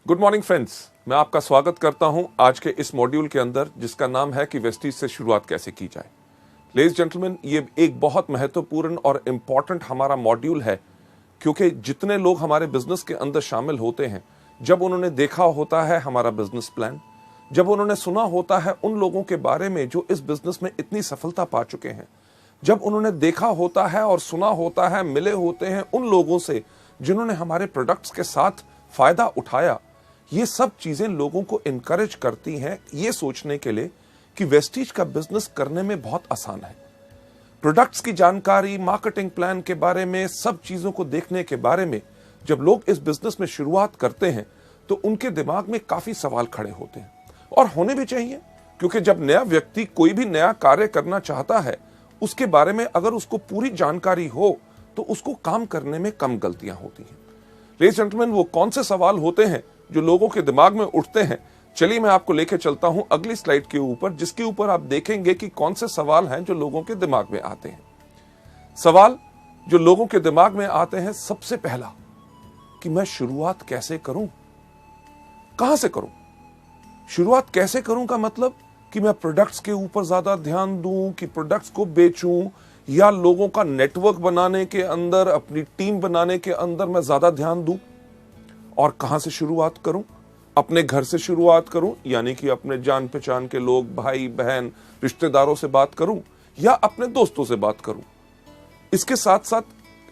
Good morning friends, मैं आपका स्वागत करता हूं आज के इस मॉड्यूल के अंदर जिसका नाम है कि वेस्टीज से शुरुआत कैसे की जाए। लेडीज जेंटलमैन, ये एक बहुत महत्वपूर्ण और इंपॉर्टेंट हमारा मॉड्यूल है, क्योंकि जितने लोग हमारे बिजनेस के अंदर शामिल होते हैं, जब उन्होंने देखा होता है हमारा बिजनेस प्लान, जब उन्होंने सुना होता है उन लोगों के बारे में जो इस बिजनेस में इतनी सफलता पा चुके हैं, जब उन्होंने देखा होता है और सुना होता है, मिले होते हैं उन लोगों से जिन्होंने हमारे प्रोडक्ट्स के साथ फायदा उठाया, ये सब चीजें लोगों को इनकरेज करती हैं ये सोचने के लिए कि वेस्टीज का बिजनेस करने में बहुत आसान है। प्रोडक्ट्स की जानकारी, मार्केटिंग प्लान के बारे में, सब चीजों को देखने के बारे में जब लोग इस बिजनेस में शुरुआत करते हैं तो उनके दिमाग में काफी सवाल खड़े होते हैं, और होने भी चाहिए, क्योंकि जब नया व्यक्ति कोई भी नया कार्य करना चाहता है, उसके बारे में अगर उसको पूरी जानकारी हो तो उसको काम करने में कम गलतियां होती हैं। लेडीज जेंटलमैन, वो कौन से सवाल होते हैं जो लोगों के दिमाग में उठते हैं? चलिए मैं आपको लेके चलता हूं अगली स्लाइड के ऊपर, जिसके ऊपर आप देखेंगे कि कौन से सवाल हैं जो लोगों के दिमाग में आते हैं। सवाल जो लोगों के दिमाग में आते हैं, सबसे पहला कि मैं शुरुआत कैसे करूं, कहां से करूं। शुरुआत कैसे करूं का मतलब कि मैं प्रोडक्ट्स के ऊपर ज्यादा ध्यान दूं, कि प्रोडक्ट्स को बेचूं, या लोगों का नेटवर्क बनाने के अंदर, अपनी टीम बनाने के अंदर मैं ज्यादा ध्यान दूं। और कहां से शुरुआत करूं? अपने घर से शुरुआत करूं, यानी कि अपने जान पहचान के लोग, भाई बहन, रिश्तेदारों से बात करूं, या अपने दोस्तों से बात करूं। इसके साथ साथ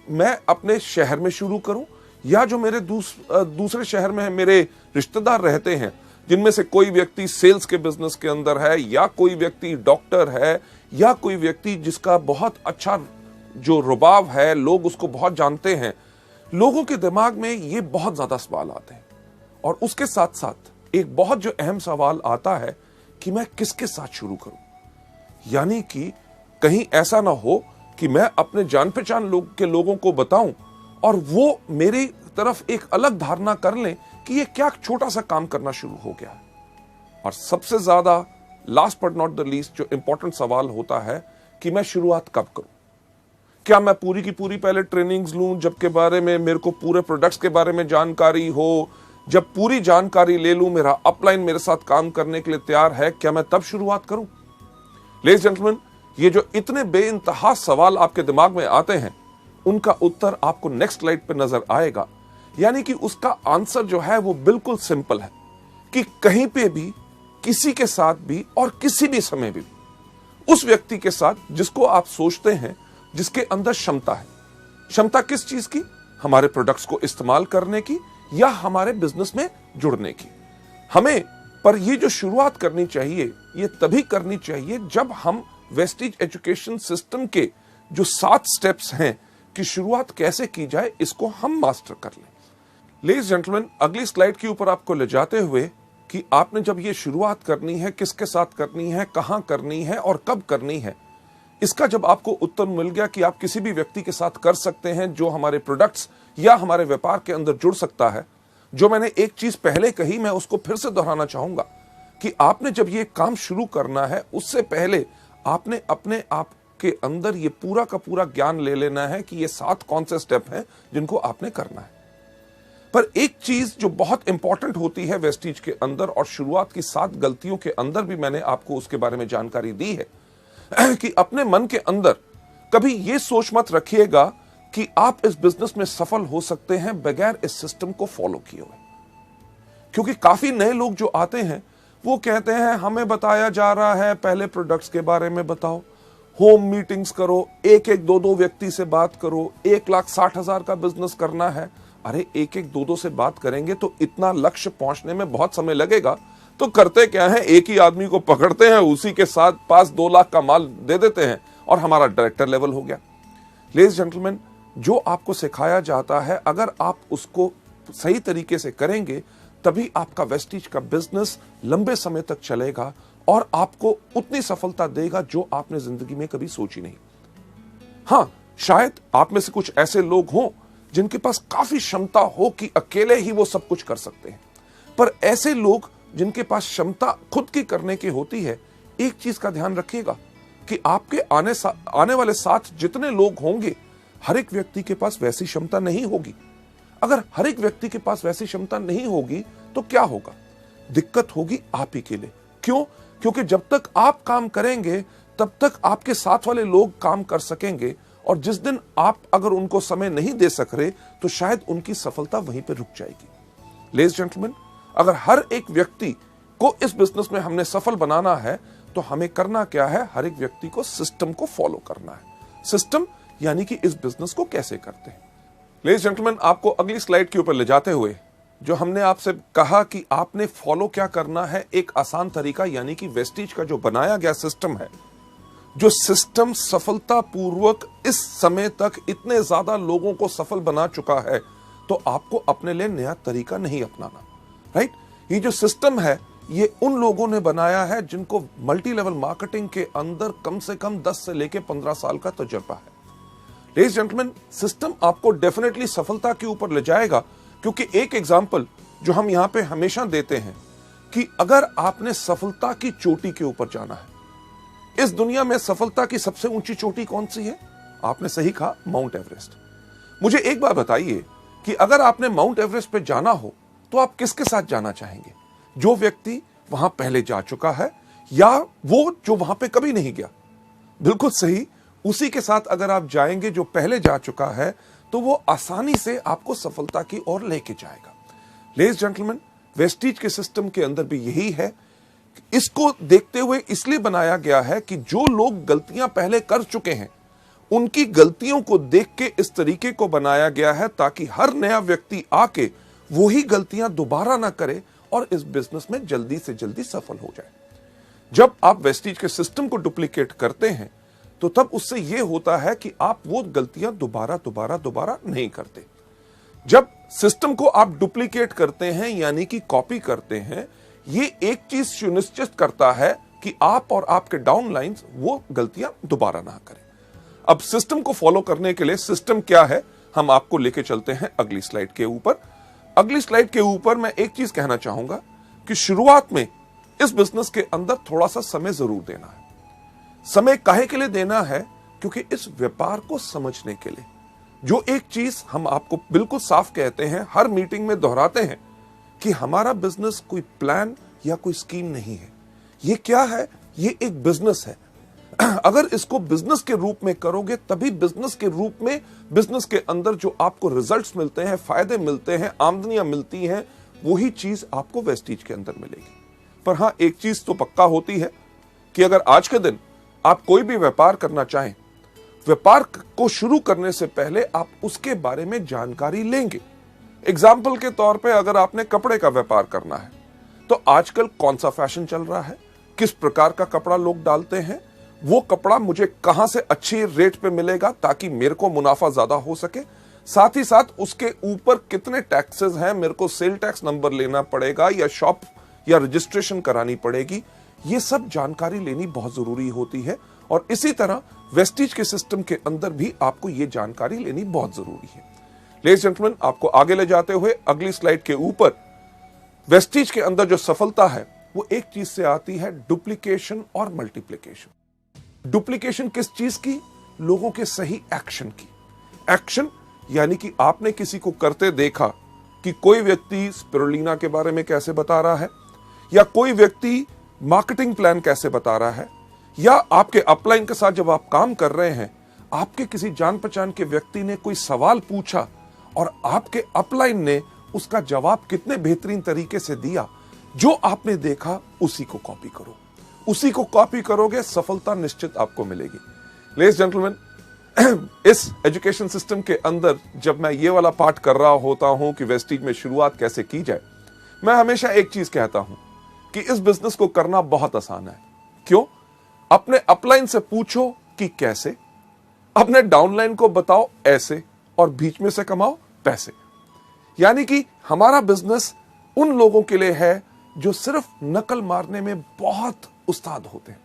मैं अपने शहर में शुरू करूं, या जो मेरे दूसरे शहर में मेरे रिश्तेदार रहते हैं, जिनमें से कोई व्यक्ति सेल्स के बिजनेस के अंदर है, या कोई व्यक्ति डॉक्टर है, या कोई व्यक्ति जिसका बहुत अच्छा जो रुबाब है, लोग उसको बहुत जानते हैं। लोगों के दिमाग में ये बहुत ज्यादा सवाल आते हैं, और उसके साथ साथ एक बहुत जो अहम सवाल आता है कि मैं किसके साथ शुरू करूं। यानी कि कहीं ऐसा ना हो कि मैं अपने जान पहचान के लोगों को बताऊं और वो मेरी तरफ एक अलग धारणा कर लें कि ये क्या छोटा सा काम करना शुरू हो गया है। और सबसे ज्यादा last but not the least जो इंपॉर्टेंट सवाल होता है कि मैं शुरुआत कब करूं। क्या मैं पूरी की पूरी पहले ट्रेनिंग्स लूं, जबकि बारे में मेरे को पूरे प्रोडक्ट्स के बारे में जानकारी हो, जब पूरी जानकारी ले लूं, मेरा अपलाइन मेरे साथ काम करने के लिए तैयार है, क्या मैं तब शुरुआत करूं? लेडीज जेंटलमैन, ये जो इतने बेइंतहा सवाल आपके दिमाग में आते हैं, उनका उत्तर आपको नेक्स्ट स्लाइड पे नजर आएगा। यानी कि उसका आंसर जो है वो बिल्कुल सिंपल है कि कहीं पे भी, किसी के साथ भी, और किसी भी समय भी उस व्यक्ति के साथ जिसको आप सोचते हैं, जिसके अंदर क्षमता है। क्षमता किस चीज की? हमारे प्रोडक्ट्स को इस्तेमाल करने की, या हमारे बिजनेस में जुड़ने की। हमें पर ये जो शुरुआत करनी चाहिए, ये तभी करनी चाहिए जब हम वेस्टीज एजुकेशन सिस्टम के जो 7 स्टेप्स हैं कि शुरुआत कैसे की जाए, इसको हम मास्टर कर लें। लेडीज जेंटलमैन, अगली स्लाइड के ऊपर आपको ले जाते हुए कि आपने जब ये शुरुआत करनी है, किसके साथ करनी है, कहां करनी है और कब करनी है, इसका जब आपको उत्तर मिल गया कि आप किसी भी व्यक्ति के साथ कर सकते हैं जो हमारे प्रोडक्ट्स या हमारे व्यापार के अंदर जुड़ सकता है। जो मैंने एक चीज पहले कही, मैं उसको फिर से दोहराना चाहूंगा कि आपने जब ये काम शुरू करना है, उससे पहले आपने अपने आप के अंदर ये पूरा का पूरा ज्ञान ले लेना है कि ये 7 कौन से स्टेप हैं जिनको आपने करना है। पर एक चीज जो बहुत इंपॉर्टेंट होती है वेस्टीज के अंदर, और शुरुआत की 7 गलतियों के अंदर भी मैंने आपको उसके बारे में जानकारी दी है, कि अपने मन के अंदर कभी यह सोच मत रखिएगा कि आप इस बिजनेस में सफल हो सकते हैं बगैर इस सिस्टम को फॉलो किए हुए। क्योंकि काफी नए लोग जो आते हैं वो कहते हैं हमें बताया जा रहा है पहले प्रोडक्ट्स के बारे में बताओ, होम मीटिंग्स करो, एक 2 व्यक्ति से बात करो, 1,60,000 का बिजनेस करना है। अरे 1 2 से बात करेंगे तो इतना लक्ष्य पहुंचने में बहुत समय लगेगा। तो करते क्या है, एक ही आदमी को पकड़ते हैं, उसी के साथ पास 2 लाख का माल दे देते हैं और हमारा डायरेक्टर लेवल हो गया। लेडीज जेंटलमैन, जो आपको सिखाया जाता है, अगर आप उसको सही तरीके से करेंगे, तभी आपका वेस्टीज का बिजनेस लंबे समय तक चलेगा और आपको उतनी सफलता देगा जो आपने जिंदगी में कभी सोची नहीं। हां, शायद आप में से कुछ ऐसे लोग हों जिनके पास काफी क्षमता हो कि अकेले ही वो सब कुछ कर सकते हैं, पर ऐसे लोग जिनके पास क्षमता खुद की करने की होती है, एक चीज का ध्यान रखिएगा कि आपके आने वाले साथ जितने लोग होंगे, हर एक व्यक्ति के पास वैसी क्षमता नहीं होगी। अगर हर एक व्यक्ति के पास वैसी क्षमता नहीं होगी तो क्या होगा? दिक्कत होगी आप ही के लिए। क्यों? क्योंकि जब तक आप काम करेंगे तब तक आपके साथ वाले लोग काम कर सकेंगे, और जिस दिन आप अगर उनको समय नहीं दे सक रहे तो शायद उनकी सफलता वहीं पर रुक जाएगी। लेडीज जेंटलमैन, अगर हर एक व्यक्ति को इस बिजनेस में हमने सफल बनाना है तो हमें करना क्या है? हर एक व्यक्ति को सिस्टम को फॉलो करना है। सिस्टम यानी कि इस बिजनेस को कैसे करते हैं। लेडीज जेंटलमैन, आपको अगली स्लाइड के ऊपर ले जाते हुए जो हमने आपसे कहा कि आपने फॉलो क्या करना है, एक आसान तरीका, यानी कि वेस्टीज का जो बनाया गया सिस्टम है, जो सिस्टम सफलतापूर्वक इस समय तक इतने ज्यादा लोगों को सफल बना चुका है, तो आपको अपने लिए नया तरीका नहीं अपनाना। राइट? ये जो सिस्टम है ये उन लोगों ने बनाया है जिनको मल्टी लेवल मार्केटिंग के अंदर कम से कम 10 से लेकर 15 साल का तजुर्बा है। लेडीज जेंटलमैन, सिस्टम आपको डेफिनेटली सफलता के ऊपर ले जाएगा, क्योंकि एक एग्जांपल जो हम यहां पे हमेशा देते हैं कि अगर आपने सफलता की चोटी के ऊपर जाना है, इस दुनिया में सफलता की सबसे ऊंची चोटी कौन सी है? आपने सही कहा, माउंट एवरेस्ट। मुझे एक बात बताइए कि अगर आपने माउंट एवरेस्ट पे जाना हो तो आप किसके साथ जाना चाहेंगे? जो व्यक्ति वहां पहले जा चुका है या वो जो वहां पे कभी नहीं गया? बिल्कुल सही, उसी के साथ अगर आप जाएंगे जो पहले जा चुका है तो वो आसानी से आपको सफलता की ओर लेके जाएगा। लेडीज जेंटलमैन, वेस्टीज के सिस्टम के अंदर भी यही है। इसको देखते हुए इसलिए बनाया गया है कि जो लोग गलतियां पहले कर चुके हैं उनकी गलतियों को देख के इस तरीके को बनाया गया है ताकि हर नया व्यक्ति आके वही गलतियां दोबारा ना करे और इस बिजनेस में जल्दी से जल्दी सफल हो जाए। जब आप वेस्टीज के सिस्टम को डुप्लीकेट करते हैं तो तब उससे यह होता है कि आप वो गलतियां दोबारा नहीं करते। जब सिस्टम को आप डुप्लीकेट करते हैं यानी कि कॉपी करते हैं, ये एक चीज सुनिश्चित करता है कि आप और आपके डाउनलाइंस वो गलतियां दोबारा ना करें। अब सिस्टम को फॉलो करने के लिए सिस्टम क्या है, हम आपको लेके चलते हैं अगली स्लाइड के ऊपर। अगली स्लाइड के ऊपर मैं एक चीज कहना चाहूंगा कि शुरुआत में इस बिजनेस के अंदर थोड़ा सा समय जरूर देना है। समय काहे के लिए देना है? क्योंकि इस व्यापार को समझने के लिए। जो एक चीज हम आपको बिल्कुल साफ कहते हैं, हर मीटिंग में दोहराते हैं कि हमारा बिजनेस कोई प्लान या कोई स्कीम नहीं है। ये क्या है? ये एक बिजनेस है। अगर इसको बिजनेस के रूप में करोगे तभी बिजनेस के रूप में, बिजनेस के अंदर जो आपको रिजल्ट्स मिलते हैं, फायदे मिलते हैं, आमदनियां मिलती हैं, वही चीज आपको वेस्टीज के अंदर मिलेगी। पर हां, एक चीज तो पक्का होती है कि अगर आज के दिन आप कोई भी व्यापार करना चाहें, व्यापार को शुरू करने से पहले आप उसके बारे में जानकारी लेंगे। एग्जाम्पल के तौर पे अगर आपने कपड़े का व्यापार करना है तो आजकल कौन सा फैशन चल रहा है, किस प्रकार का कपड़ा लोग डालते हैं, वो कपड़ा मुझे कहां से अच्छी रेट पे मिलेगा ताकि मेरे को मुनाफा ज्यादा हो सके, साथ ही साथ उसके ऊपर कितने टैक्सेस हैं, मेरे को सेल टैक्स नंबर लेना पड़ेगा या शॉप या रजिस्ट्रेशन करानी पड़ेगी, ये सब जानकारी लेनी बहुत जरूरी होती है। और इसी तरह वेस्टीज के सिस्टम के अंदर भी आपको ये जानकारी लेनी बहुत जरूरी है। लेडीज जेंटलमैन, आपको आगे ले जाते हुए अगली स्लाइड के ऊपर वेस्टीज के अंदर जो सफलता है वो एक चीज से आती है, डुप्लीकेशन और मल्टीप्लीकेशन। डुप्लीकेशन किस चीज की? लोगों के सही एक्शन की। एक्शन यानी कि आपने किसी को करते देखा कि कोई व्यक्ति स्पिरुलिना के बारे में कैसे बता रहा है, या कोई व्यक्ति मार्केटिंग प्लान कैसे बता रहा है, या आपके अपलाइन के साथ जब आप काम कर रहे हैं आपके किसी जान पहचान के व्यक्ति ने कोई सवाल पूछा और आपके अपलाइन ने उसका जवाब कितने बेहतरीन तरीके से दिया, जो आपने देखा उसी को कॉपी करो। उसी को कॉपी करोगे, सफलता निश्चित आपको मिलेगी। लेडीज जेंटलमैन, इस एजुकेशन सिस्टम के अंदर जब मैं ये वाला पार्ट कर रहा होता हूं कि वेस्टीज में शुरुआत कैसे की जाए, मैं हमेशा एक चीज कहता हूं कि इस बिजनेस को करना बहुत आसान है। क्यों? अपने अपलाइन से पूछो कि कैसे, अपने डाउनलाइन को बताओ ऐसे, और बीच में से कमाओ पैसे। यानी कि हमारा बिजनेस उन लोगों के लिए है जो सिर्फ नकल मारने में बहुत उस्ताद होते हैं।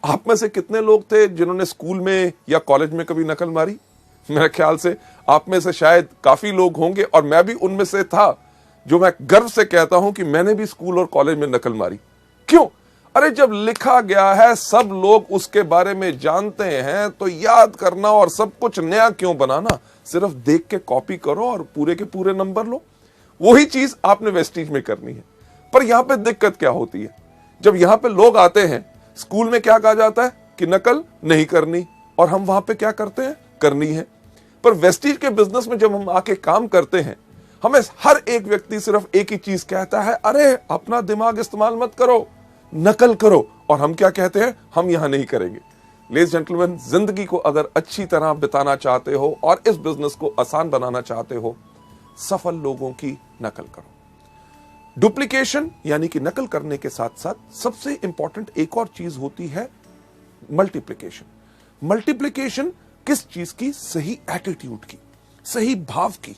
आप में से कितने लोग थे जिन्होंने स्कूल में या कॉलेज में कभी नकल मारी? मेरे ख्याल से आप में से शायद काफी लोग होंगे, और मैं भी उनमें से था, जो मैं गर्व से कहता हूं कि मैंने भी स्कूल और कॉलेज में नकल मारी। क्यों? अरे जब लिखा गया है, सब लोग उसके बारे में जानते हैं, तो याद करना और सब कुछ नया क्यों बनाना? सिर्फ देख के कॉपी करो और पूरे के पूरे नंबर लो। वही चीज आपने वेस्टीज में करनी है। पर यहां पे दिक्कत क्या होती है, जब यहां पे लोग आते हैं, स्कूल में क्या कहा जाता है कि नकल नहीं करनी, और हम वहां पे क्या करते हैं, करनी है। पर वेस्टीज के बिजनेस में जब हम आके काम करते हैं, हमें हर एक व्यक्ति सिर्फ एक ही चीज कहता है, अरे अपना दिमाग इस्तेमाल मत करो, नकल करो। और हम क्या कहते हैं, हम यहां नहीं करेंगे। लेडीज जेंटलमैन, जिंदगी को अगर अच्छी तरह बिताना चाहते हो और इस बिजनेस को आसान बनाना चाहते हो, सफल लोगों की नकल करो। डुप्लीकेशन यानी कि नकल करने के साथ साथ सबसे इंपॉर्टेंट एक और चीज होती है मल्टीप्लिकेशन। मल्टीप्लिकेशन किस चीज की, सही एटीट्यूड की, सही भाव की।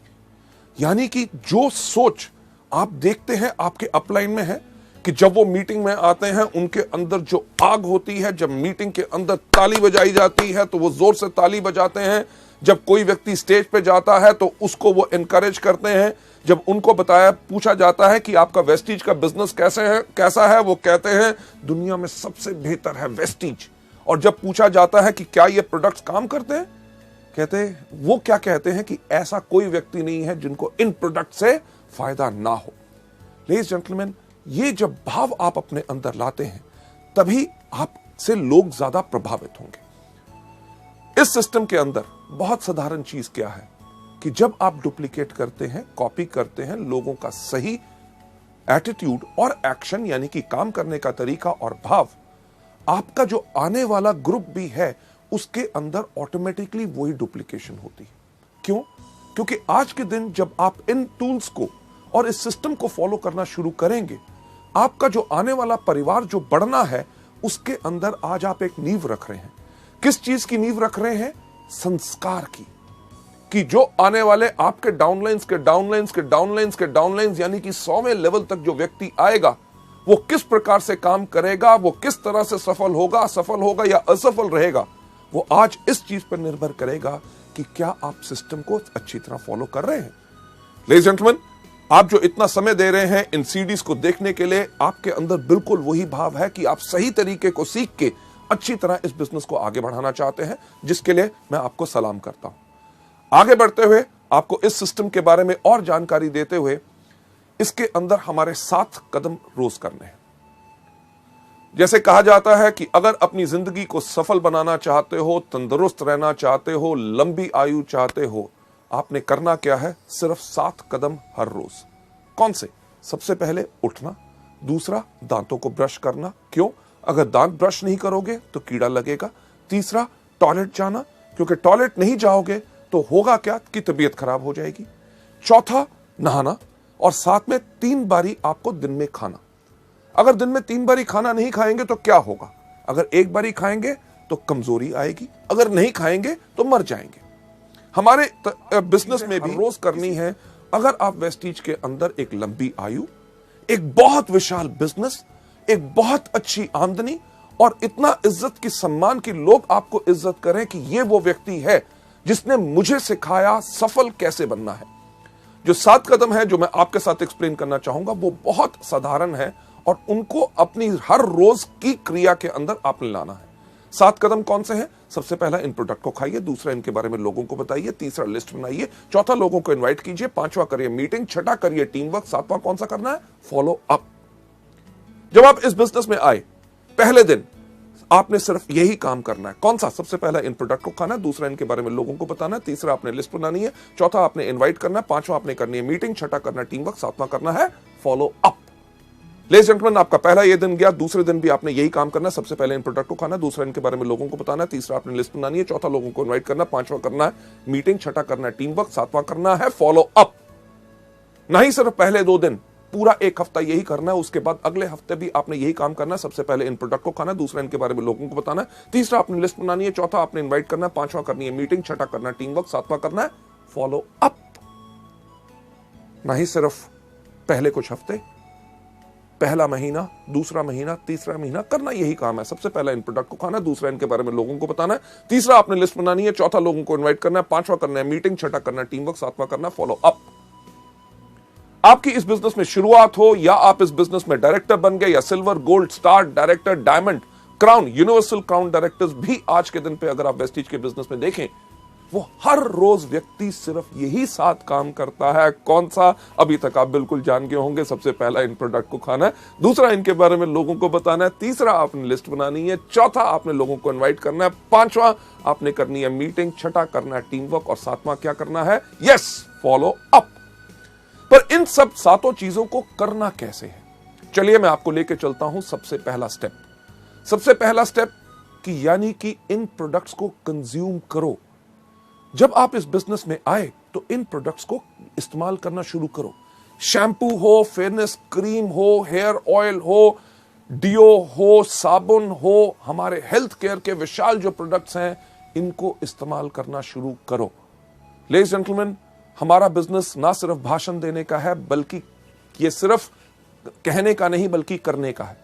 यानी कि जो सोच आप देखते हैं आपके अपलाइन में है कि जब वो मीटिंग में आते हैं उनके अंदर जो आग होती है, जब मीटिंग के अंदर ताली बजाई जाती है तो वो जोर से ताली बजाते हैं, जब कोई व्यक्ति स्टेज पे जाता है तो उसको वो एनकरेज करते हैं, जब उनको पूछा जाता है कि आपका वेस्टीज का बिजनेस कैसा है, वो कहते हैं दुनिया में सबसे बेहतर है वेस्टीज। और जब पूछा जाता है कि क्या ये प्रोडक्ट्स काम करते हैं, वो क्या कहते हैं कि ऐसा कोई व्यक्ति नहीं है जिनको इन प्रोडक्ट से फायदा ना हो। लेडीज जेंटलमैन, ये जब भाव आप अपने अंदर लाते हैं तभी आपसे लोग ज्यादा प्रभावित होंगे। इस सिस्टम के अंदर बहुत साधारण चीज क्या है कि जब आप डुप्लीकेट करते हैं, कॉपी करते हैं, लोगों का सही एटीट्यूड और एक्शन यानी कि काम करने का तरीका और भाव, आपका जो आने वाला ग्रुप भी है उसके अंदर ऑटोमेटिकली वही डुप्लीकेशन होती है। क्यों? क्योंकि आज के दिन जब आप इन टूल्स को और इस सिस्टम को फॉलो करना शुरू करेंगे, आपका जो आने वाला परिवार जो बढ़ना है उसके अंदर आज आप एक नींव रख रहे हैं। किस चीज की नींव रख रहे हैं? संस्कार की। कि जो आने वाले आपके डाउनलाइंस के डाउनलाइंस के डाउनलाइंस के डाउनलाइंस यानी कि 100वें लेवल तक जो व्यक्ति आएगा वो किस प्रकार से काम करेगा, वो किस तरह से सफल होगा या असफल रहेगा, वो आज इस चीज पर निर्भर करेगा कि क्या आप सिस्टम को अच्छी तरह फॉलो कर रहे हैं। लेडीज जेंटलमैन, आप जो इतना समय दे रहे हैं इन सीडीज को देखने के लिए, आपके अंदर बिल्कुल वही भाव है कि आप सही तरीके को सीख के अच्छी तरह इस बिजनेस को आगे बढ़ाना चाहते हैं, जिसके लिए मैं आपको सलाम करता हूं। आगे बढ़ते हुए आपको इस सिस्टम के बारे में और जानकारी देते हुए, इसके अंदर हमारे 7 कदम रोज करने हैं। जैसे कहा जाता है कि अगर अपनी जिंदगी को सफल बनाना चाहते हो, तंदुरुस्त रहना चाहते हो, लंबी आयु चाहते हो, आपने करना क्या है? सिर्फ 7 कदम हर रोज। कौन से? सबसे पहले उठना, दूसरा दांतों को ब्रश करना। क्यों? अगर दांत ब्रश नहीं करोगे तो कीड़ा लगेगा। तीसरा टॉयलेट जाना, क्योंकि टॉयलेट नहीं जाओगे तो होगा क्या कि तबीयत खराब हो जाएगी। चौथा नहाना, और साथ में 3 बारी आपको दिन में खाना। अगर दिन में 3 बारी खाना नहीं खाएंगे तो क्या होगा? अगर 1 बारी खाएंगे तो कमजोरी आएगी, अगर नहीं खाएंगे तो मर जाएंगे। हमारे बिजनेस में भी रोज करनी है। अगर आप वेस्टीज के अंदर एक लंबी आयु, एक बहुत विशाल बिजनेस, एक बहुत अच्छी आमदनी और इतना इज्जत की सम्मान की लोग आपको इज्जत करें कि ये वो व्यक्ति है जिसने मुझे सिखाया सफल कैसे बनना है। जो 7 कदम है जो मैं आपके साथ एक्सप्लेन करना चाहूंगा वो बहुत साधारण है और उनको अपनी हर रोज की क्रिया के अंदर आपने लाना है। 7 कदम कौन से हैं? सबसे पहला, इन प्रोडक्ट को खाइए। दूसरा, इनके बारे में लोगों को बताइए। तीसरा, लिस्ट बनाइए। चौथा, लोगों को इनवाइट कीजिए। 5वां, करिए मीटिंग। 6ठा, करिए टीम वर्क। 7वां कौन सा करना है? Follow up. जब आप इस बिजनेस में आए पहले दिन आपने सिर्फ यही काम करना है। कौन सा? सबसे पहला, इन प्रोडक्ट को खाना है। दूसरा, इनके बारे में लोगों को बताना है। तीसरा, आपने लिस्ट बनानी है। चौथा, आपने इनवाइट करना है। 5वां, आपने करनी है मीटिंग। 6ठा, करना है टीम वर्क। 7वां, करना है फॉलो अप। लेडीज जेंटलमैन, आपका पहला ये दिन गया। दूसरे दिन भी आपने यही काम करना है। सबसे पहले इन प्रोडक्ट को खाना, दूसरा इनके बारे में लोगों को बताना है। तीसरा, आपने लिस्ट बनानी है। चौथा, लोगों को इनवाइट करना। 5वां, करना है मीटिंग। 6ठा, करना है टीम वर्क। 7वां, करना है फॉलो अप। नहीं सिर्फ पहले 2 दिन, पूरा 1 हफ्ता यही करना है। उसके बाद अगले हफ्ते भी आपने यही काम करना है। सबसे पहले इन प्रोडक्ट को खाना, दूसरा इनके बारे में लोगों को बताना है। तीसरा, आपने लिस्ट बनानी है। चौथा, आपने इनवाइट करना है। 5वां, करनी है मीटिंग। 6ठा, करना है टीम वर्क। 7वां, करना है फॉलो अप। नहीं सिर्फ पहले कुछ हफ्ते, पहला महीना, दूसरा महीना, तीसरा महीना करना यही काम है। सबसे पहला इन प्रोडक्ट को खाना, दूसरा इनके बारे में लोगों को बताना है। तीसरा, आपने लिस्ट बनानी है। चौथा, लोगों को इनवाइट करना है। 5वां, करना है मीटिंग। 6ठा, करना है टीम वर्क। 7वां, करना है फॉलो अप। आपकी इस बिजनेस में शुरुआत हो या आप इस बिजनेस में डायरेक्टर बन गए या silver, gold, star, director, diamond, crown, universal crown directors भी आज के दिन पे अगर आप वेस्टीज के बिजनेस में देखें वो हर रोज व्यक्ति सिर्फ यही 7 काम करता है। कौन सा? अभी तक आप बिल्कुल जान गए होंगे। सबसे पहला, इन प्रोडक्ट को खाना है। दूसरा, इनके बारे में लोगों को बताना है। तीसरा, आपने लिस्ट बनानी है। चौथा, आपने लोगों को इनवाइट करना है। पांचवा, आपने करनी है मीटिंग। छठा, करना है टीम वर्क। और सातवां क्या करना है? Yes, follow up. पर इन सब 7 चीजों को करना कैसे है? चलिए मैं आपको लेके चलता हूं। सबसे पहला स्टेप कि यानी कि इन प्रोडक्ट्स को कंज्यूम करो। जब आप इस बिजनेस में आए तो इन प्रोडक्ट्स को इस्तेमाल करना शुरू करो। शैम्पू हो, फेयरनेस क्रीम हो, हेयर ऑयल हो, डियो हो, साबुन हो, हमारे हेल्थ केयर के विशाल जो प्रोडक्ट्स हैं, इनको इस्तेमाल करना शुरू करो। लेडीज जेंटलमैन, हमारा बिजनेस ना सिर्फ भाषण देने का है, बल्कि ये सिर्फ कहने का नहीं बल्कि करने का है।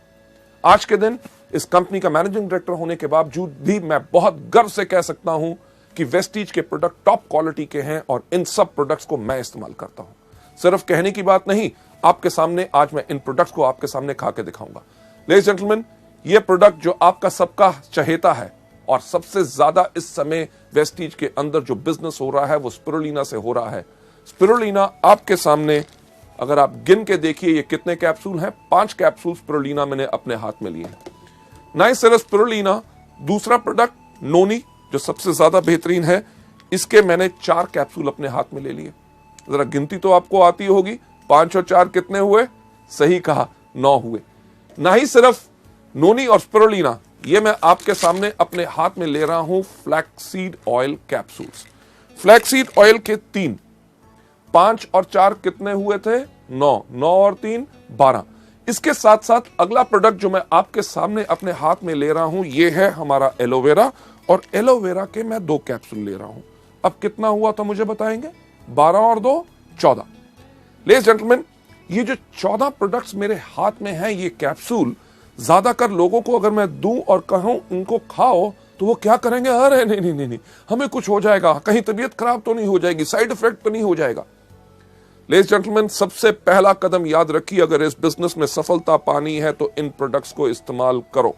आज के दिन इस कंपनी का मैनेजिंग डायरेक्टर होने के बावजूद भी मैं बहुत गर्व से कह सकता हूं कि वेस्टीज के प्रोडक्ट टॉप क्वालिटी के हैं और इन सब प्रोडक्ट्स को मैं इस्तेमाल करता हूं। सिर्फ कहने की बात नहीं, आपके सामने आज मैं इन प्रोडक्ट्स को आपके सामने खा के दिखाऊंगा। लेडीज जेंटलमैन, ये प्रोडक्ट जो आपका सबका चहेता है और सबसे ज्यादा इस समय वेस्टीज के अंदर जो बिजनेस हो रहा है वो स्पिरुलिना से हो रहा है। स्पिरुलिना आपके सामने, अगर आप गिन के देखिए ये कितने कैप्सूल हैं। 5 कैप्सूल स्पिरुलिना मैंने अपने हाथ में लिए हैं। ना ही सिर्फ स्पिरुलिना, दूसरा प्रोडक्ट नोनी जो सबसे ज्यादा बेहतरीन है, इसके मैंने 4 कैप्सूल अपने हाथ में ले लिए। जरा गिनती तो आपको आती होगी, 5 और 4 कितने हुए? सही कहा, 9 हुए। ना ही सिर्फ नोनी और स्पिरुलिना, ये मैं आपके सामने अपने हाथ में ले रहा हूं flaxseed oil capsules. Flaxseed oil के 3, 5 और 4 कितने हुए थे? 9। 9 और 3 12। इसके साथ साथ अगला प्रोडक्ट जो मैं आपके सामने अपने हाथ में ले रहा हूं, ये है हमारा एलोवेरा, और एलोवेरा के मैं 2 कैप्सूल ले रहा हूं। अब कितना हुआ था मुझे बताएंगे? 12 और 2 14। लेडीज जेंटलमैन, ये जो 14 प्रोडक्ट्स मेरे हाथ में हैं, ये कैप्सूल ज्यादातर लोगों को अगर मैं दूं और कहूं इनको खाओ तो वो क्या करेंगे? अरे नहीं नहीं नहीं नहीं, हमें कुछ हो जाएगा, कहीं तबीयत खराब तो नहीं हो जाएगी, साइड इफेक्ट तो नहीं हो जाएगा। लेडीज जेंटलमैन, सबसे पहला कदम याद रखिए, अगर इस बिजनेस में सफलता पानी है तो इन प्रोडक्ट्स को इस्तेमाल करो,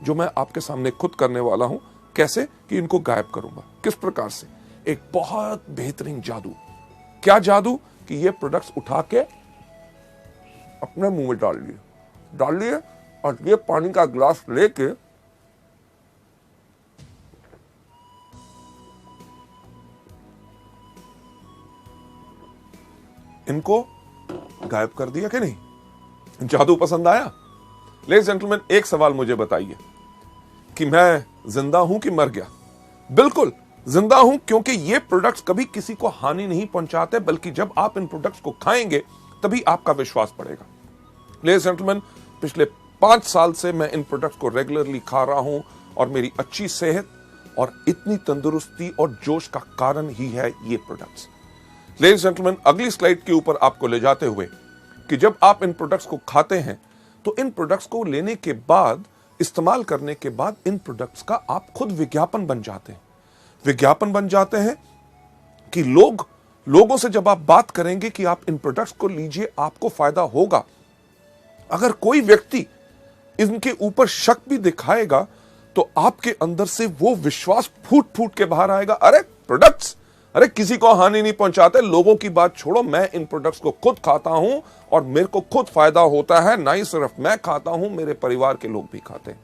जो मैं आपके सामने खुद करने वाला हूं। कैसे? कि इनको गायब करूंगा। किस प्रकार से? एक बहुत बेहतरीन जादू। क्या जादू? कि ये प्रोडक्ट्स उठा के अपने मुंह में डाल लिए और ये पानी का ग्लास लेके इनको गायब कर दिया कि नहीं? जादू पसंद आया? लेडीज जेंटलमैन, एक सवाल मुझे बताइए कि मैं जिंदा हूं कि मर गया? बिल्कुल जिंदा हूं, क्योंकि ये प्रोडक्ट्स कभी किसी को हानि नहीं पहुंचाते, बल्कि जब आप इन प्रोडक्ट्स को खाएंगे तभी आपका विश्वास बढ़ेगा। लेडीज जेंटलमैन, पिछले 5 साल से मैं इन प्रोडक्ट्स को रेगुलरली खा रहा हूं और मेरी अच्छी सेहत और इतनी तंदुरुस्ती और जोश का कारण ही है ये प्रोडक्ट्स। लेडीज जेंटलमैन, अगली स्लाइड के ऊपर आपको ले जाते हुए कि जब आप इन प्रोडक्ट्स को खाते हैं तो इन प्रोडक्ट्स को लेने के बाद, इस्तेमाल करने के बाद, इन प्रोडक्ट्स का आप खुद विज्ञापन बन जाते हैं। विज्ञापन बन जाते हैं कि लोगों से जब आप बात करेंगे कि आप इन प्रोडक्ट्स को लीजिए, आपको फायदा होगा। अगर कोई व्यक्ति इनके ऊपर शक भी दिखाएगा तो आपके अंदर से वो विश्वास फूट फूट के बाहर आएगा। अरे प्रोडक्ट्स, अरे किसी को हानि नहीं पहुंचाते। लोगों की बात छोड़ो, मैं इन प्रोडक्ट्स को खुद खाता हूं और मेरे को खुद फायदा होता है। ना ही सिर्फ मैं खाता हूं, मेरे परिवार के लोग भी खाते हैं।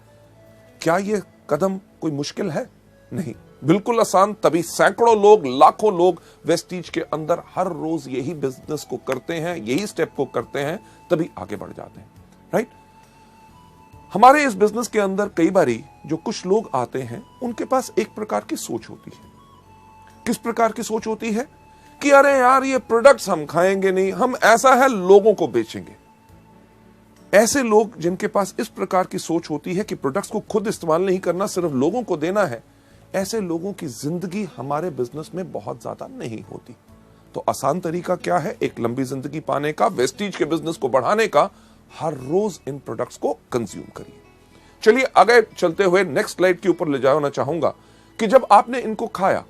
क्या यह कदम कोई मुश्किल है? नहीं, बिल्कुल आसान। तभी सैकड़ों लोग, लाखों लोग वेस्टीज के अंदर हर रोज यही बिजनेस को करते हैं, यही स्टेप को करते हैं, तभी आगे बढ़ जाते हैं। राइट? हमारे इस बिजनेस के अंदर कई बारी जो कुछ लोग आते हैं, उनके पास एक प्रकार की सोच होती है। किस प्रकार की सोच होती है? कि अरे यार, ये प्रोडक्ट्स हम खाएंगे नहीं, हम ऐसा है लोगों को बेचेंगे। ऐसे लोग जिनके पास इस प्रकार की सोच होती है कि प्रोडक्ट्स को खुद इस्तेमाल नहीं करना, सिर्फ लोगों को देना है, ऐसे लोगों की जिंदगी हमारे बिजनेस में बहुत ज्यादा नहीं होती। तो आसान तरीका क्या है एक लंबी जिंदगी पाने का, वेस्टीज के बिजनेस को बढ़ाने का? हर रोज इन प्रोडक्ट्स को कंज्यूम करिए। चलिए आगे चलते हुए नेक्स्ट स्लाइड के ऊपर ले जाना चाहूंगा कि जब आपने इनको खाया,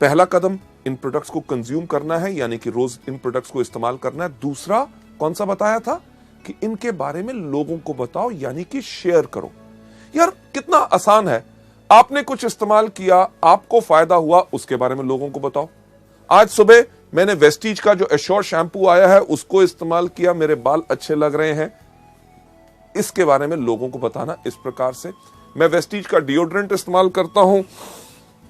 पहला कदम इन प्रोडक्ट्स को कंज्यूम करना है, यानी कि रोज इन प्रोडक्ट्स को इस्तेमाल करना है। दूसरा कौन सा बताया था? कि इनके बारे में लोगों को बताओ, यानी कि शेयर करो। यार कितना आसान है। आपने कुछ इस्तेमाल किया, आपको फायदा हुआ, उसके बारे में लोगों को बताओ। आज सुबह मैंने वेस्टीज का जो एश्योर शैम्पू आया है उसको इस्तेमाल किया, मेरे बाल अच्छे लग रहे हैं, इसके बारे में लोगों को बताना इस प्रकार से। मैं वेस्टीज का डिओड्रेंट इस्तेमाल करता हूं,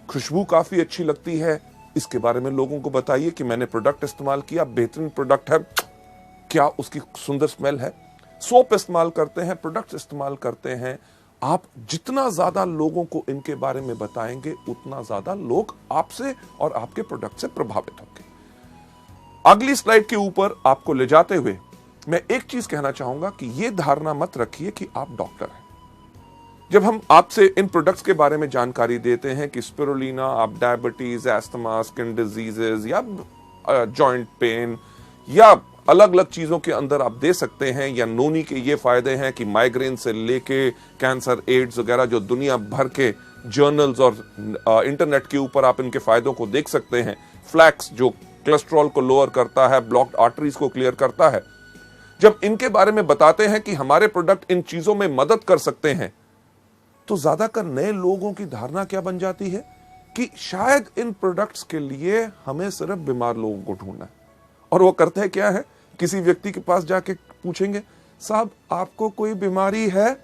खुशबू काफी अच्छी लगती है, इसके बारे में लोगों को बताइए कि मैंने प्रोडक्ट इस्तेमाल किया, बेहतरीन प्रोडक्ट है, क्या उसकी सुंदर स्मेल है। सोप इस्तेमाल करते हैं, प्रोडक्ट इस्तेमाल करते हैं, आप जितना ज्यादा लोगों को इनके बारे में बताएंगे उतना ज्यादा लोग आपसे और आपके प्रोडक्ट से प्रभावित होंगे। अगली स्लाइड के ऊपर आपको ले जाते हुए मैं एक चीज कहना चाहूंगा कि यह धारणा मत रखिए कि आप डॉक्टर हैं। जब हम आपसे इन प्रोडक्ट्स के बारे में जानकारी देते हैं कि स्पिरुलिना आप डायबिटीज, एस्थमा, स्किन डिजीजेस या जॉइंट पेन या अलग अलग चीजों के अंदर आप दे सकते हैं, या नोनी के ये फायदे हैं कि माइग्रेन से लेके कैंसर, एड्स वगैरह जो दुनिया भर के जर्नल्स और इंटरनेट के ऊपर आप इनके फायदों को देख सकते हैं। फ्लैक्स जो कोलेस्ट्रॉल को लोअर करता है, ब्लॉक्ड आर्टरीज को क्लियर करता है। जब इनके बारे में बताते हैं कि हमारे प्रोडक्ट इन चीजों में मदद कर सकते हैं, तो ज्यादातर नए लोगों की धारणा क्या बन जाती है कि शायद इन प्रोडक्ट्स के लिए हमें सिर्फ बीमार लोगों को ढूंढना है। और वो करते हैं क्या है, किसी व्यक्ति के पास जाके पूछेंगे, साहब आपको कोई बीमारी है?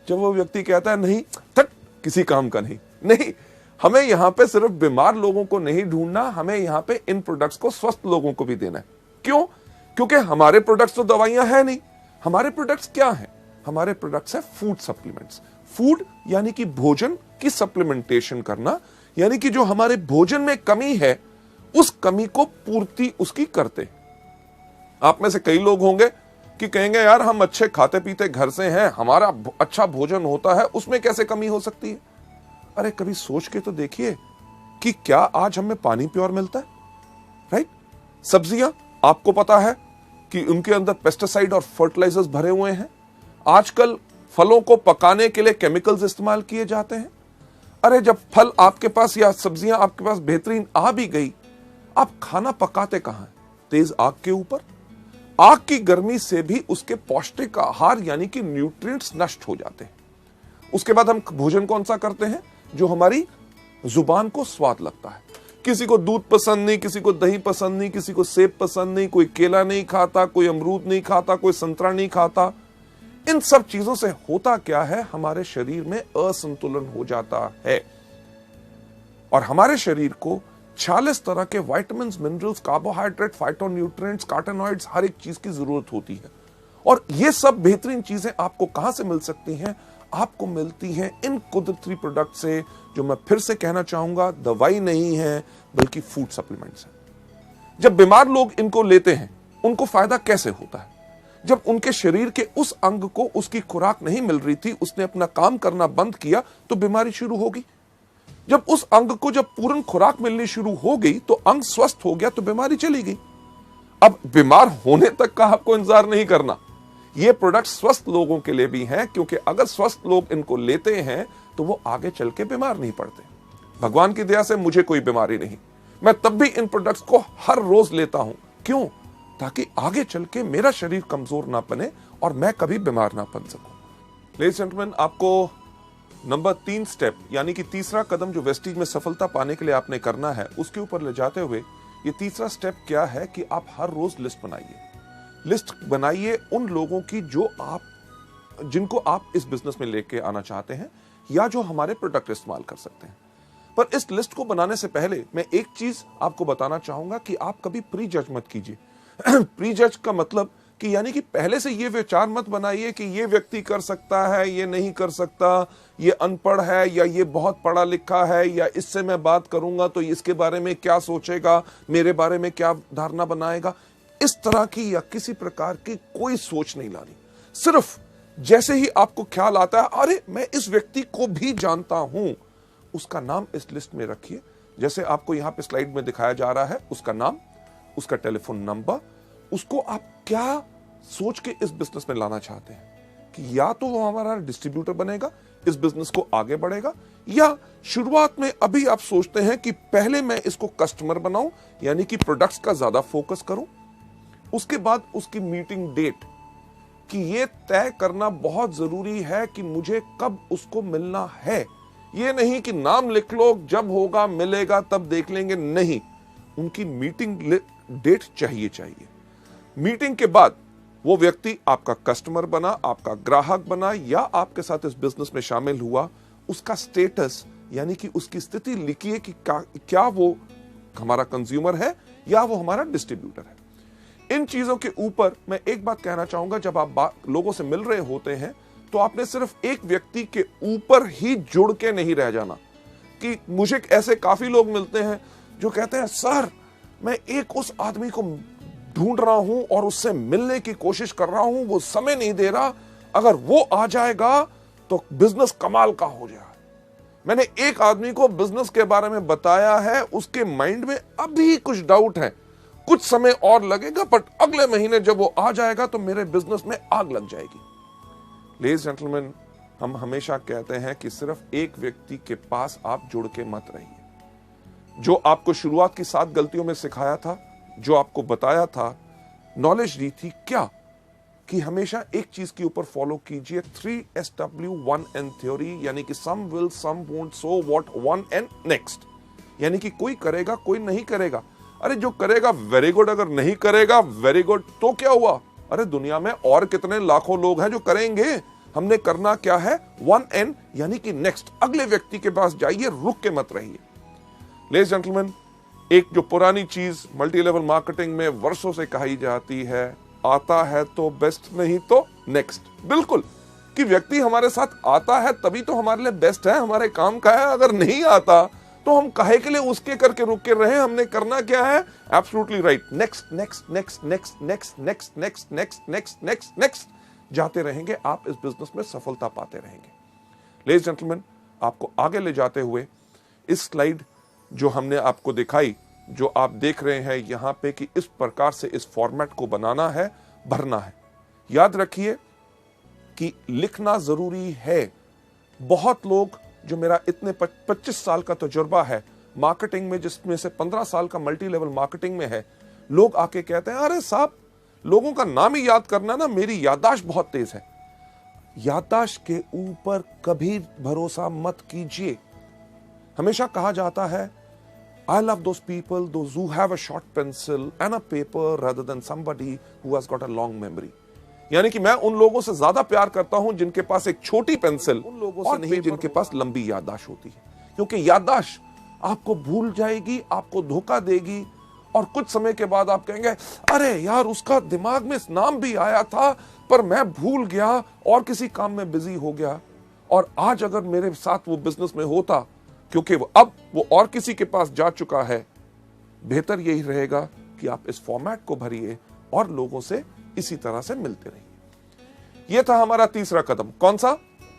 जब वो व्यक्ति कहता है नहीं, तक किसी काम का नहीं, हमें यहां पे सिर्फ बीमार लोगों को नहीं ढूंढना, हमें यहां पे इन प्रोडक्ट्स को स्वस्थ लोगों को भी देना है। क्यों? क्योंकि हमारे प्रोडक्ट्स तो दवाइयां हैं नहीं। हमारे प्रोडक्ट्स क्या हैं? हमारे प्रोडक्ट्स है फूड सप्लीमेंट्स। फूड यानी कि भोजन की सप्लीमेंटेशन करना, यानी कि जो हमारे भोजन में कमी है उस कमी को पूर्ति उसकी करते। आप में से कई लोग होंगे कि कहेंगे यार हम अच्छे खाते पीते घर से हैं, हमारा अच्छा भोजन होता है, उसमें कैसे कमी हो सकती है? अरे कभी सोच के तो देखिए कि क्या आज हमें पानी प्योर मिलता है? राइट? सब्जियां आपको पता है कि उनके अंदर पेस्टिसाइड और फर्टिलाइजर्स भरे हुए हैं। आजकल फलों को पकाने के लिए केमिकल्स इस्तेमाल किए जाते हैं। अरे जब फल आपके पास या सब्जियां आपके पास बेहतरीन आ भी गई, आप खाना पकाते कहां हैं? तेज आग के ऊपर। आग की गर्मी से भी उसके पौष्टिक आहार यानी कि न्यूट्रिएंट्स नष्ट हो जाते हैं। उसके बाद हम भोजन कौन सा करते हैं? जो हमारी जुबान को स्वाद लगता है। किसी को दूध पसंद नहीं, किसी को दही पसंद नहीं, किसी को सेब पसंद नहीं, कोई केला नहीं खाता, कोई अमरूद नहीं खाता, कोई संतरा नहीं खाता। इन सब चीजों से होता क्या है? हमारे शरीर में असंतुलन हो जाता है और हमारे शरीर को 46 तरह के विटामिन, मिनरल्स, कार्बोहाइड्रेट, फाइटोन्यूट्रिएंट्स, कार्टेनॉइड्स, हर एक चीज की जरूरत होती है। और ये सब बेहतरीन चीजें आपको कहां से मिल सकती हैं? आपको मिलती हैं इन कुदरती प्रोडक्ट से, जो मैं फिर से कहना चाहूंगा दवाई नहीं है बल्कि फूड सप्लीमेंट्स हैं। जब बीमार लोग इनको लेते हैं उनको फायदा कैसे होता है? जब उनके शरीर के उस अंग को उसकी खुराक नहीं मिल रही थी, उसने अपना काम करना बंद किया तो बीमारी शुरू होगी। जब उस अंग को जब पूर्ण खुराक मिलनी शुरू हो गई तो अंग स्वस्थ हो गया तो बीमारी चली गई। अब बीमार होने तक का आपको इंतजार नहीं करना। ये प्रोडक्ट स्वस्थ लोगों के लिए भी हैं, क्योंकि अगर स्वस्थ लोग इनको लेते हैं तो वो आगे चल के बीमार नहीं पड़ते। भगवान की दया से मुझे कोई बीमारी नहीं, मैं तब भी इन प्रोडक्ट्स को हर रोज लेता हूं। क्यों? ताकि आगे चल के मेरा शरीर कमजोर ना बने और मैं कभी बीमार ना बन सकूं। लेडीज एंड जेंटलमैन, आपको नंबर 3 स्टेप यानी कि तीसरा कदम जो वेस्टीज में सफलता पाने के लिए आपने करना है, उसके ऊपर ले जाते हुए ये तीसरा स्टेप क्या है कि आप हर रोज लिस्ट बनाइए। लिस्ट बनाइए उन लोगों की जिनको आप इस बिजनेस में लेके आना चाहते हैं या जो हमारे प्रोडक्ट इस्तेमाल कर सकते हैं। पर इस लिस्ट को बनाने से पहले मैं एक चीज आपको बताना चाहूंगा कि आप कभी प्री जज मत कीजिए। प्री जज का मतलब कि यानी कि पहले से ये विचार मत बनाइए कि ये व्यक्ति कर सकता है, ये नहीं कर सकता, ये अनपढ़ है या ये बहुत पढ़ा लिखा है, या इससे मैं बात करूंगा तो इसके बारे में क्या सोचेगा, मेरे बारे में क्या धारणा बनाएगा। इस तरह की या किसी प्रकार की कोई सोच नहीं लानी। सिर्फ जैसे ही आपको ख्याल आता है अरे मैं इस व्यक्ति को भी जानता हूं, उसका नाम इस लिस्ट में रखिए। जैसे आपको यहां पे स्लाइड में दिखाया जा रहा है, उसका नाम, उसका टेलीफोन नंबर, उसको आप क्या सोच के इस बिजनेस में लाना चाहते हैं कि या तो वो हमारा डिस्ट्रीब्यूटर बनेगा, इस बिजनेस को आगे बढ़ेगा, या शुरुआत में अभी आप सोचते हैं कि पहले मैं इसको कस्टमर बनाऊं यानी कि प्रोडक्ट्स का ज्यादा फोकस करूं। उसके बाद उसकी मीटिंग डेट कि ये तय करना बहुत जरूरी है कि मुझे कब उसको मिलना है, ये नहीं कि नाम लिख लो, जब होगा मिलेगा तब देख लेंगे, नहीं, उनकी मीटिंग डेट चाहिए। मीटिंग के बाद वो व्यक्ति आपका कस्टमर बना, आपका ग्राहक बना या आपके साथ इस बिजनेस में शामिल हुआ, उसका स्टेटस यानी कि उसकी स्थिति लिखिए कि क्या वो हमारा कंज्यूमर है या वो हमारा डिस्ट्रीब्यूटर है। इन चीजों के ऊपर मैं एक बात कहना चाहूंगा, जब आप लोगों से मिल रहे होते हैं तो आपने सिर्फ एक व्यक्ति के ऊपर ही जुड़ के नहीं रह जाना। कि मुझे ऐसे काफी लोग मिलते हैं जो कहते हैं सर मैं एक उस आदमी को ढूंढ रहा हूं और उससे मिलने की कोशिश कर रहा हूं, वो समय नहीं दे रहा, अगर वो आ जाएगा तो बिजनेस कमाल का हो जाएगा। मैंने एक आदमी को बिजनेस के बारे में बताया है, उसके माइंड में अभी कुछ डाउट है, कुछ समय और लगेगा, बट अगले महीने जब वो आ जाएगा तो मेरे बिजनेस में आग लग जाएगी। लेडीज जेंटलमैन, हम हमेशा कहते हैं कि सिर्फ एक व्यक्ति के पास आप जुड़ के मत रहिए। जो आपको शुरुआत की 7 गलतियों में सिखाया था, जो आपको बताया था, नॉलेज दी थी, क्या कि हमेशा एक चीज के ऊपर फॉलो कीजिए, 3SW1N थ्योरी, यानी कि some will, some won't, so what, one and next. यानी कि कोई करेगा, कोई नहीं करेगा। अरे जो करेगा वेरी गुड, अगर नहीं करेगा वेरी गुड, तो क्या हुआ? अरे दुनिया में और कितने लाखों लोग हैं जो करेंगे। हमने करना क्या है? 1N यानी कि नेक्स्ट, अगले व्यक्ति के पास जाइए, रुक के मत रहिए। लेडीज जेंटलमैन, एक जो पुरानी चीज मल्टी लेवल मार्केटिंग में वर्षों से कही जाती है, आता है तो बेस्ट, नहीं तो नेक्स्ट। बिल्कुल, कि व्यक्ति हमारे साथ आता है तभी तो हमारे लिए बेस्ट है, हमारे काम का है। अगर नहीं आता तो हम काहे के लिए उसके करके रुक के रहे? हमने करना क्या है? Absolutely right, next next next next next next next next next next next जाते रहेंगे, आप इस बिजनेस में सफलता पाते रहेंगे। लेडीज जेंटलमैन, आपको आगे ले जाते हुए इस स्लाइड जो हमने आपको दिखाई, जो आप देख रहे हैं यहां पे, कि इस प्रकार से इस फॉर्मेट को बनाना है, भरना है। याद रखिए कि लिखना जरूरी है। बहुत लोग, जो मेरा इतने 25 साल का तजुर्बा है मार्केटिंग में, जिसमें से 15 साल का मल्टी लेवल मार्केटिंग में है, लोग आके कहते हैं अरे साहब, लोगों का नाम ही याद करना ना, मेरी याददाश्त बहुत तेज है। याददाश्त के ऊपर कभी भरोसा मत कीजिए। हमेशा कहा जाता है, I love those people, those who have a short pencil and a paper rather than somebody who has got a long memory. यानी कि मैं उन लोगों से ज्यादा प्यार करता हूं जिनके पास एक छोटी पेंसिल, उन लोगों से नहीं जिनके पास लंबी याददाश्त होती है। क्योंकि याददाश्त आपको भूल जाएगी, आपको धोखा देगी, और कुछ समय के बाद आप कहेंगे अरे यार, उसका दिमाग में नाम भी आया था पर मैं भूल गया और किसी काम में बिजी हो गया। और आज अगर मेरे साथ वो बिजनेस में होता, क्योंकि अब वो और किसी के पास जा चुका है, बेहतर यही रहेगा कि आप इस फॉर्मेट को भरिए और लोगों से इसी तरह से मिलते रहिए। यह था हमारा तीसरा कदम। कौन सा?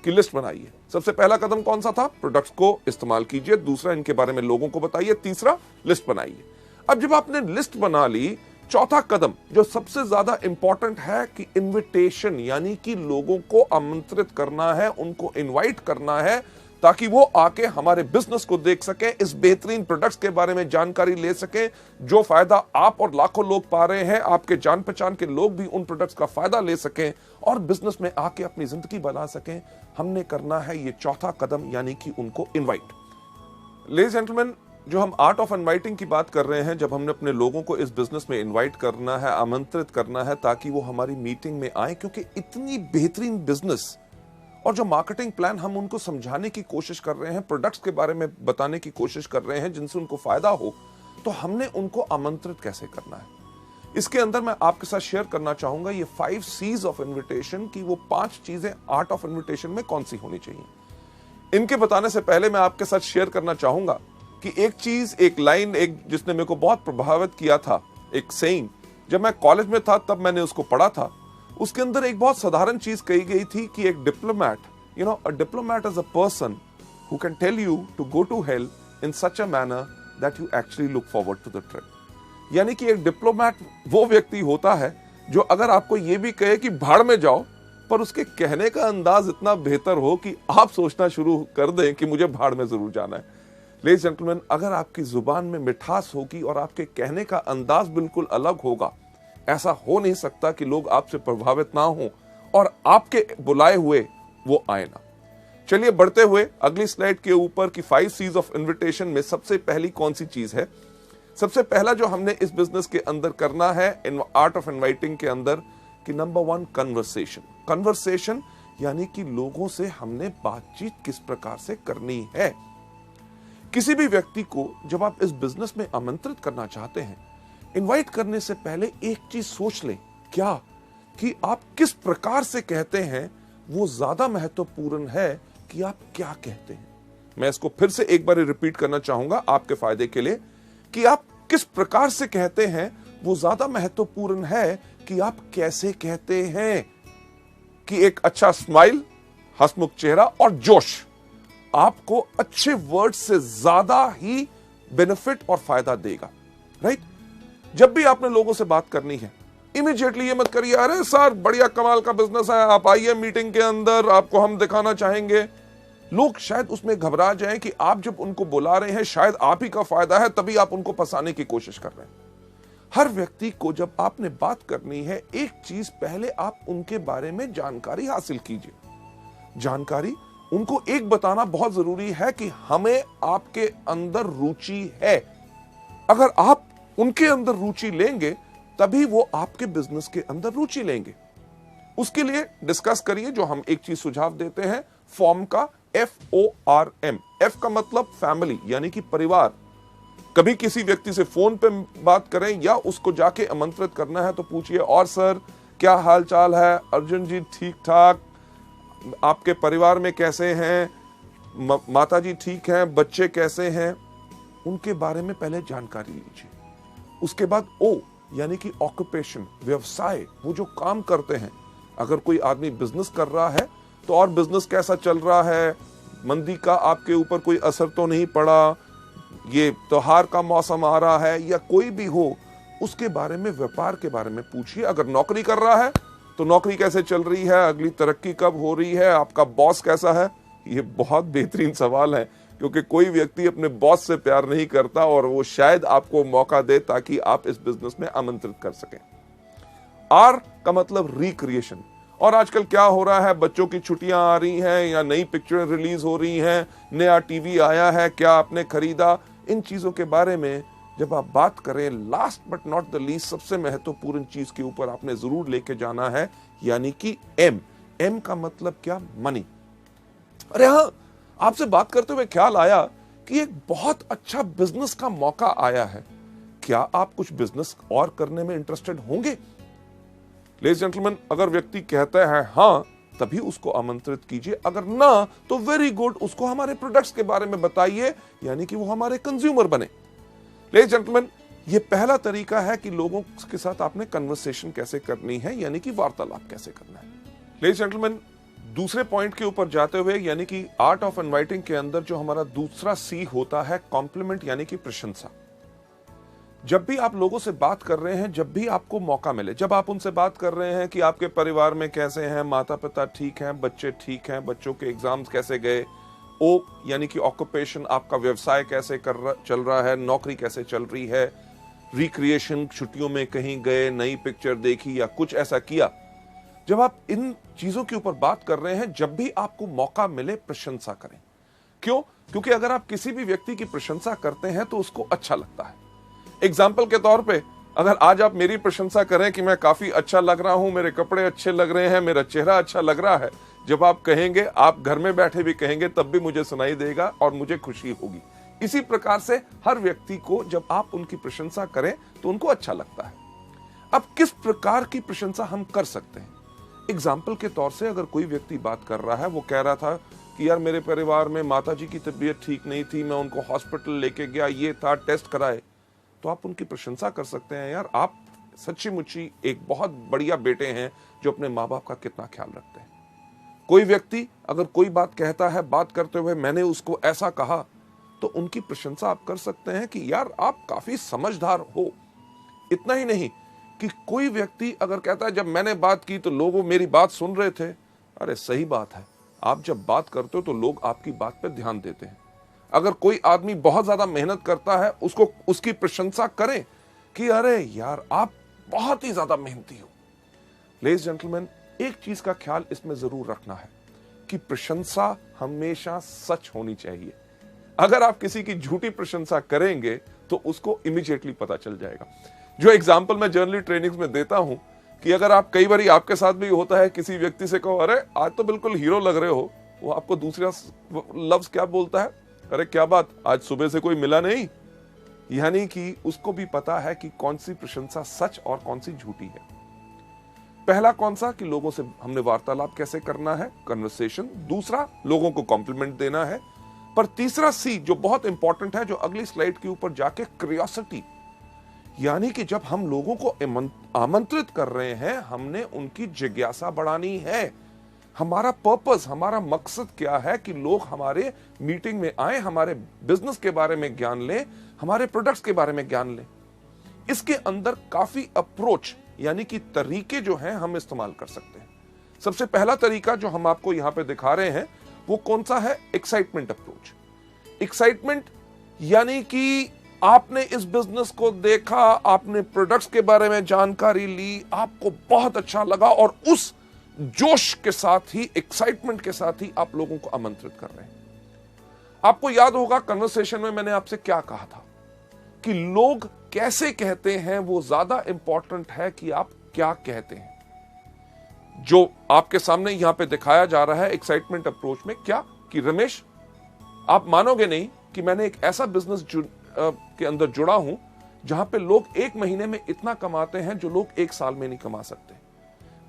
कि लिस्ट बनाइए। सबसे पहला कदम कौन सा था? प्रोडक्ट्स को इस्तेमाल कीजिए। दूसरा, इनके बारे में लोगों को बताइए। तीसरा, लिस्ट बनाइए। अब जब आपने लिस्ट बना ली, चौथा कदम जो सबसे ज्यादा इंपॉर्टेंट है कि इनविटेशन, यानी कि लोगों को आमंत्रित करना है, उनको इनवाइट करना है, ताकि वो आके हमारे बिजनेस को देख सके, इस बेहतरीन प्रोडक्ट्स के बारे में जानकारी ले सके। जो फायदा आप और लाखों लोग पा रहे हैं, आपके जान पहचान के लोग भी उन प्रोडक्ट्स का फायदा ले सकें और बिजनेस में आके अपनी जिंदगी बना सकें। हमने करना है ये चौथा कदम, यानी कि उनको इनवाइट। लेडीज जेंटलमैन, जो हम आर्ट ऑफ इनवाइटिंग की बात कर रहे हैं, जब हमने अपने लोगों को इस बिजनेस में इनवाइट करना है, आमंत्रित करना है, ताकि वो हमारी मीटिंग में आए, क्योंकि इतनी बेहतरीन बिजनेस और जो मार्केटिंग प्लान हम उनको समझाने की कोशिश कर रहे हैं, प्रोडक्ट्स के बारे में बताने की कोशिश कर रहे हैं जिनसे उनको फायदा हो, तो हमने उनको आमंत्रित कैसे करना है। इसके अंदर मैं आपके साथ शेयर करना चाहूंगा ये 5 C's ऑफ इन्विटेशन की, वो 5 चीजें आर्ट ऑफ इन्विटेशन में कौन सी होनी चाहिए। इनके बताने से पहले मैं आपके साथ शेयर करना चाहूंगा कि एक चीज, एक लाइन, एक जिसने मेरे को बहुत प्रभावित किया था, एक सेइंग, जब मैं कॉलेज में था तब मैंने उसको पढ़ा था। उसके अंदर एक बहुत साधारण चीज कही गई थी कि एक diplomat, a diplomat is a person who can tell you to go to hell in such a manner that you actually look forward to the trip. यानी कि एक डिप्लोमैट वो व्यक्ति होता है जो अगर आपको ये भी कहे कि भाड़ में जाओ, पर उसके कहने का अंदाज इतना बेहतर हो कि आप सोचना शुरू कर दें कि मुझे भाड़ में जरूर जाना है। लेडीज जेंटलमैन, अगर आपकी जुबान में मिठास होगी और आपके कहने का अंदाज बिल्कुल अलग होगा, ऐसा हो नहीं सकता कि लोग आपसे प्रभावित ना हो और आपके बुलाए हुए वो आए ना। चलिए बढ़ते हुए अगली स्लाइड के ऊपर की 5 C's ऑफ इन्विटेशन में सबसे पहली कौन सी चीज है? सबसे पहला जो हमने इस बिजनेस के अंदर करना है इन आर्ट ऑफ इनवाइटिंग के अंदर कि नंबर 1 कन्वर्सेशन। कन्वर्सेशन यानी कि लोगों से हमने बातचीत किस प्रकार से करनी है। किसी भी व्यक्ति को जब आप इस बिजनेस में आमंत्रित करना चाहते हैं, इनवाइट करने से पहले एक चीज सोच लें, क्या कि आप किस प्रकार से कहते हैं वो ज्यादा महत्वपूर्ण है कि आप क्या कहते हैं। मैं इसको फिर से एक बार रिपीट करना चाहूंगा आपके फायदे के लिए कि आप किस प्रकार से कहते हैं वो ज्यादा महत्वपूर्ण है कि आप कैसे कहते हैं। कि एक अच्छा स्माइल, हंसमुख चेहरा और जोश आपको अच्छे वर्ड से ज्यादा ही बेनिफिट और फायदा देगा, राइट? जब भी आपने लोगों से बात करनी है, इमीडिएटली ये मत करिए अरे सर बढ़िया कमाल का बिजनेस है, आप आइए मीटिंग के अंदर, आपको हम दिखाना चाहेंगे। लोग शायद उसमें घबरा जाएं कि आप जब उनको बुला रहे हैं शायद आप ही का फायदा है, तभी आप उनको फंसाने की कोशिश कर रहे हैं। हर व्यक्ति को जब आपने बात करनी है, एक चीज पहले आप उनके बारे में जानकारी हासिल कीजिए। जानकारी उनको एक बताना बहुत जरूरी है कि हमें आपके अंदर रुचि है। अगर आप उनके अंदर रुचि लेंगे तभी वो आपके बिजनेस के अंदर रुचि लेंगे। उसके लिए डिस्कस करिए, जो हम एक चीज सुझाव देते हैं, फॉर्म का FORM। F का मतलब फैमिली यानी कि परिवार। कभी किसी व्यक्ति से फोन पे बात करें या उसको जाके आमंत्रित करना है तो पूछिए और सर क्या हाल चाल है, अर्जुन जी ठीक ठाक, आपके परिवार में कैसे हैं, माता जी ठीक हैं, बच्चे कैसे हैं, उनके बारे में पहले जानकारी लीजिए। उसके बाद O यानी कि ऑक्यूपेशन, व्यवसाय, वो जो काम करते हैं। अगर कोई आदमी बिजनेस कर रहा है तो और बिजनेस कैसा चल रहा है, मंदी का आपके ऊपर कोई असर तो नहीं पड़ा, ये त्योहार का मौसम आ रहा है या कोई भी हो, उसके बारे में, व्यापार के बारे में पूछिए। अगर नौकरी कर रहा है तो नौकरी कैसे चल रही है, अगली तरक्की कब हो रही है, आपका बॉस कैसा है। ये बहुत बेहतरीन सवाल है क्योंकि कोई व्यक्ति अपने बॉस से प्यार नहीं करता और वो शायद आपको मौका दे ताकि आप इस बिजनेस में आमंत्रित कर सकें। R का मतलब रिक्रिएशन। और आजकल क्या हो रहा है, बच्चों की छुट्टियां आ रही हैं या नई पिक्चरें रिलीज हो रही हैं, नया टीवी आया है, क्या आपने खरीदा, इन चीजों के बारे में जब आप बात करें, last but not the least सबसे महत्वपूर्ण चीज के ऊपर आपने जरूर लेके जाना है, यानी कि M का मतलब क्या, मनी। अरे हाँ, आपसे बात करते हुए ख्याल आया कि एक बहुत अच्छा बिजनेस का मौका आया है, क्या आप कुछ बिजनेस और करने में इंटरेस्टेड होंगे? लेडीज जेंटलमैन, अगर व्यक्ति कहता है हाँ, तभी उसको आमंत्रित कीजिए, अगर ना तो वेरी गुड, उसको हमारे प्रोडक्ट्स के बारे में बताइए, यानी कि वो हमारे कंज्यूमर बने। लेडीज जेंटलमैन, ये पहला तरीका है कि लोगों के साथ आपने कन्वर्सेशन कैसे करनी है, यानी कि वार्तालाप कैसे करना है। लेडीज जेंटलमैन, दूसरे पॉइंट के ऊपर जाते हुए, यानी कि आर्ट ऑफ इनवाइटिंग के अंदर जो हमारा दूसरा C होता है, कॉम्प्लीमेंट यानी कि प्रशंसा। जब भी आप लोगों से बात कर रहे हैं, जब भी आपको मौका मिले, जब आप उनसे बात कर रहे हैं कि आपके परिवार में कैसे हैं, माता पिता ठीक हैं, बच्चे ठीक हैं, बच्चों के एग्जाम्स कैसे गए, O यानी कि ऑक्यूपेशन, आपका व्यवसाय कैसे चल रहा है, नौकरी कैसे चल रही है, रिक्रिएशन, छुट्टियों में कहीं गए, नई पिक्चर देखी या कुछ ऐसा किया। जब आप इन चीजों के ऊपर बात कर रहे हैं, जब भी आपको मौका मिले, प्रशंसा करें। क्यों? क्योंकि अगर आप किसी भी व्यक्ति की प्रशंसा करते हैं तो उसको अच्छा लगता है। एग्जाम्पल के तौर पे, अगर आज आप मेरी प्रशंसा करें कि मैं काफी अच्छा लग रहा हूं, मेरे कपड़े अच्छे लग रहे हैं, मेरा चेहरा अच्छा लग रहा है, जब आप कहेंगे, आप घर में बैठे भी कहेंगे, तब भी मुझे सुनाई देगा और मुझे खुशी होगी। इसी प्रकार से हर व्यक्ति को जब आप उनकी प्रशंसा करें तो उनको अच्छा लगता है। अब किस प्रकार की प्रशंसा हम कर सकते हैं? एग्जाम्पल के तौर से, अगर कोई व्यक्ति बात कर रहा है, वो कह रहा था कि यार मेरे परिवार में माताजी की तबीयत ठीक नहीं थी, मैं उनको हॉस्पिटल लेके गया, ये था, टेस्ट कराए, तो आप उनकी प्रशंसा कर सकते हैं, यार आप सच्ची मुच्ची एक बहुत बढ़िया बेटे हैं जो अपने माँ बाप का कितना ख्याल रखते हैं। कोई व्यक्ति अगर कोई बात कहता है, बात करते हुए मैंने उसको ऐसा कहा, तो उनकी प्रशंसा आप कर सकते हैं कि यार आप काफी समझदार हो। इतना ही नहीं कि कोई व्यक्ति अगर कहता है जब मैंने बात की तो लोग मेरी बात सुन रहे थे, अरे सही बात है, आप जब बात करते हो तो लोग आपकी बात पर ध्यान देते हैं। अगर कोई आदमी बहुत ज्यादा मेहनत करता है, उसको उसकी प्रशंसा करें कि अरे यार आप बहुत ही ज्यादा मेहनती हो। लेडीज जेंटलमैन, एक चीज का ख्याल इसमें जरूर रखना है कि प्रशंसा हमेशा सच होनी चाहिए। अगर आप किसी की झूठी प्रशंसा करेंगे तो उसको इमीडिएटली पता चल जाएगा। जो एग्जाम्पल मैं जनरली ट्रेनिंग्स में देता हूं कि अगर आप कई बार आपके साथ भी होता है, किसी व्यक्ति से कहो अरे आज तो बिल्कुल हीरो लग रहे हो, वो आपको दूसरा लफ्ज क्या बोलता है, अरे क्या बात आज सुबह से कोई मिला नहीं। यानी कि उसको भी पता है कि कौन सी प्रशंसा सच और कौन सी झूठी है। पहला कौन सा कि लोगों से हमने वार्तालाप कैसे करना है, कन्वर्सेशन। दूसरा लोगों को कॉम्प्लीमेंट देना है। पर तीसरा सी जो बहुत इंपॉर्टेंट है, जो अगली स्लाइड के ऊपर जाके, क्यूरियोसिटी। यानी कि जब हम लोगों को आमंत्रित कर रहे हैं, हमने उनकी जिज्ञासा बढ़ानी है। हमारा पर्पस, हमारा मकसद क्या है कि लोग हमारे मीटिंग में आए, हमारे बिजनेस के बारे में ज्ञान लें, हमारे प्रोडक्ट्स के बारे में ज्ञान लें। इसके अंदर काफी अप्रोच यानी कि तरीके जो हैं हम इस्तेमाल कर सकते हैं। सबसे पहला तरीका जो हम आपको यहां पे दिखा रहे हैं वो कौन सा है, एक्साइटमेंट अप्रोच। एक्साइटमेंट यानी कि आपने इस बिजनेस को देखा, आपने प्रोडक्ट्स के बारे में जानकारी ली, आपको बहुत अच्छा लगा और उस जोश के साथ ही, एक्साइटमेंट के साथ ही आप लोगों को आमंत्रित कर रहे हैं। आपको याद होगा कन्वर्सेशन में मैंने आपसे क्या कहा था कि लोग कैसे कहते हैं वो ज्यादा इंपॉर्टेंट है कि आप क्या कहते हैं। जो आपके सामने यहां पे दिखाया जा रहा है एक्साइटमेंट अप्रोच में, क्या कि रमेश आप मानोगे नहीं कि मैंने एक ऐसा बिजनेस के अंदर जुड़ा हूं जहां पे लोग एक महीने में इतना कमाते हैं जो लोग एक साल में नहीं कमा सकते।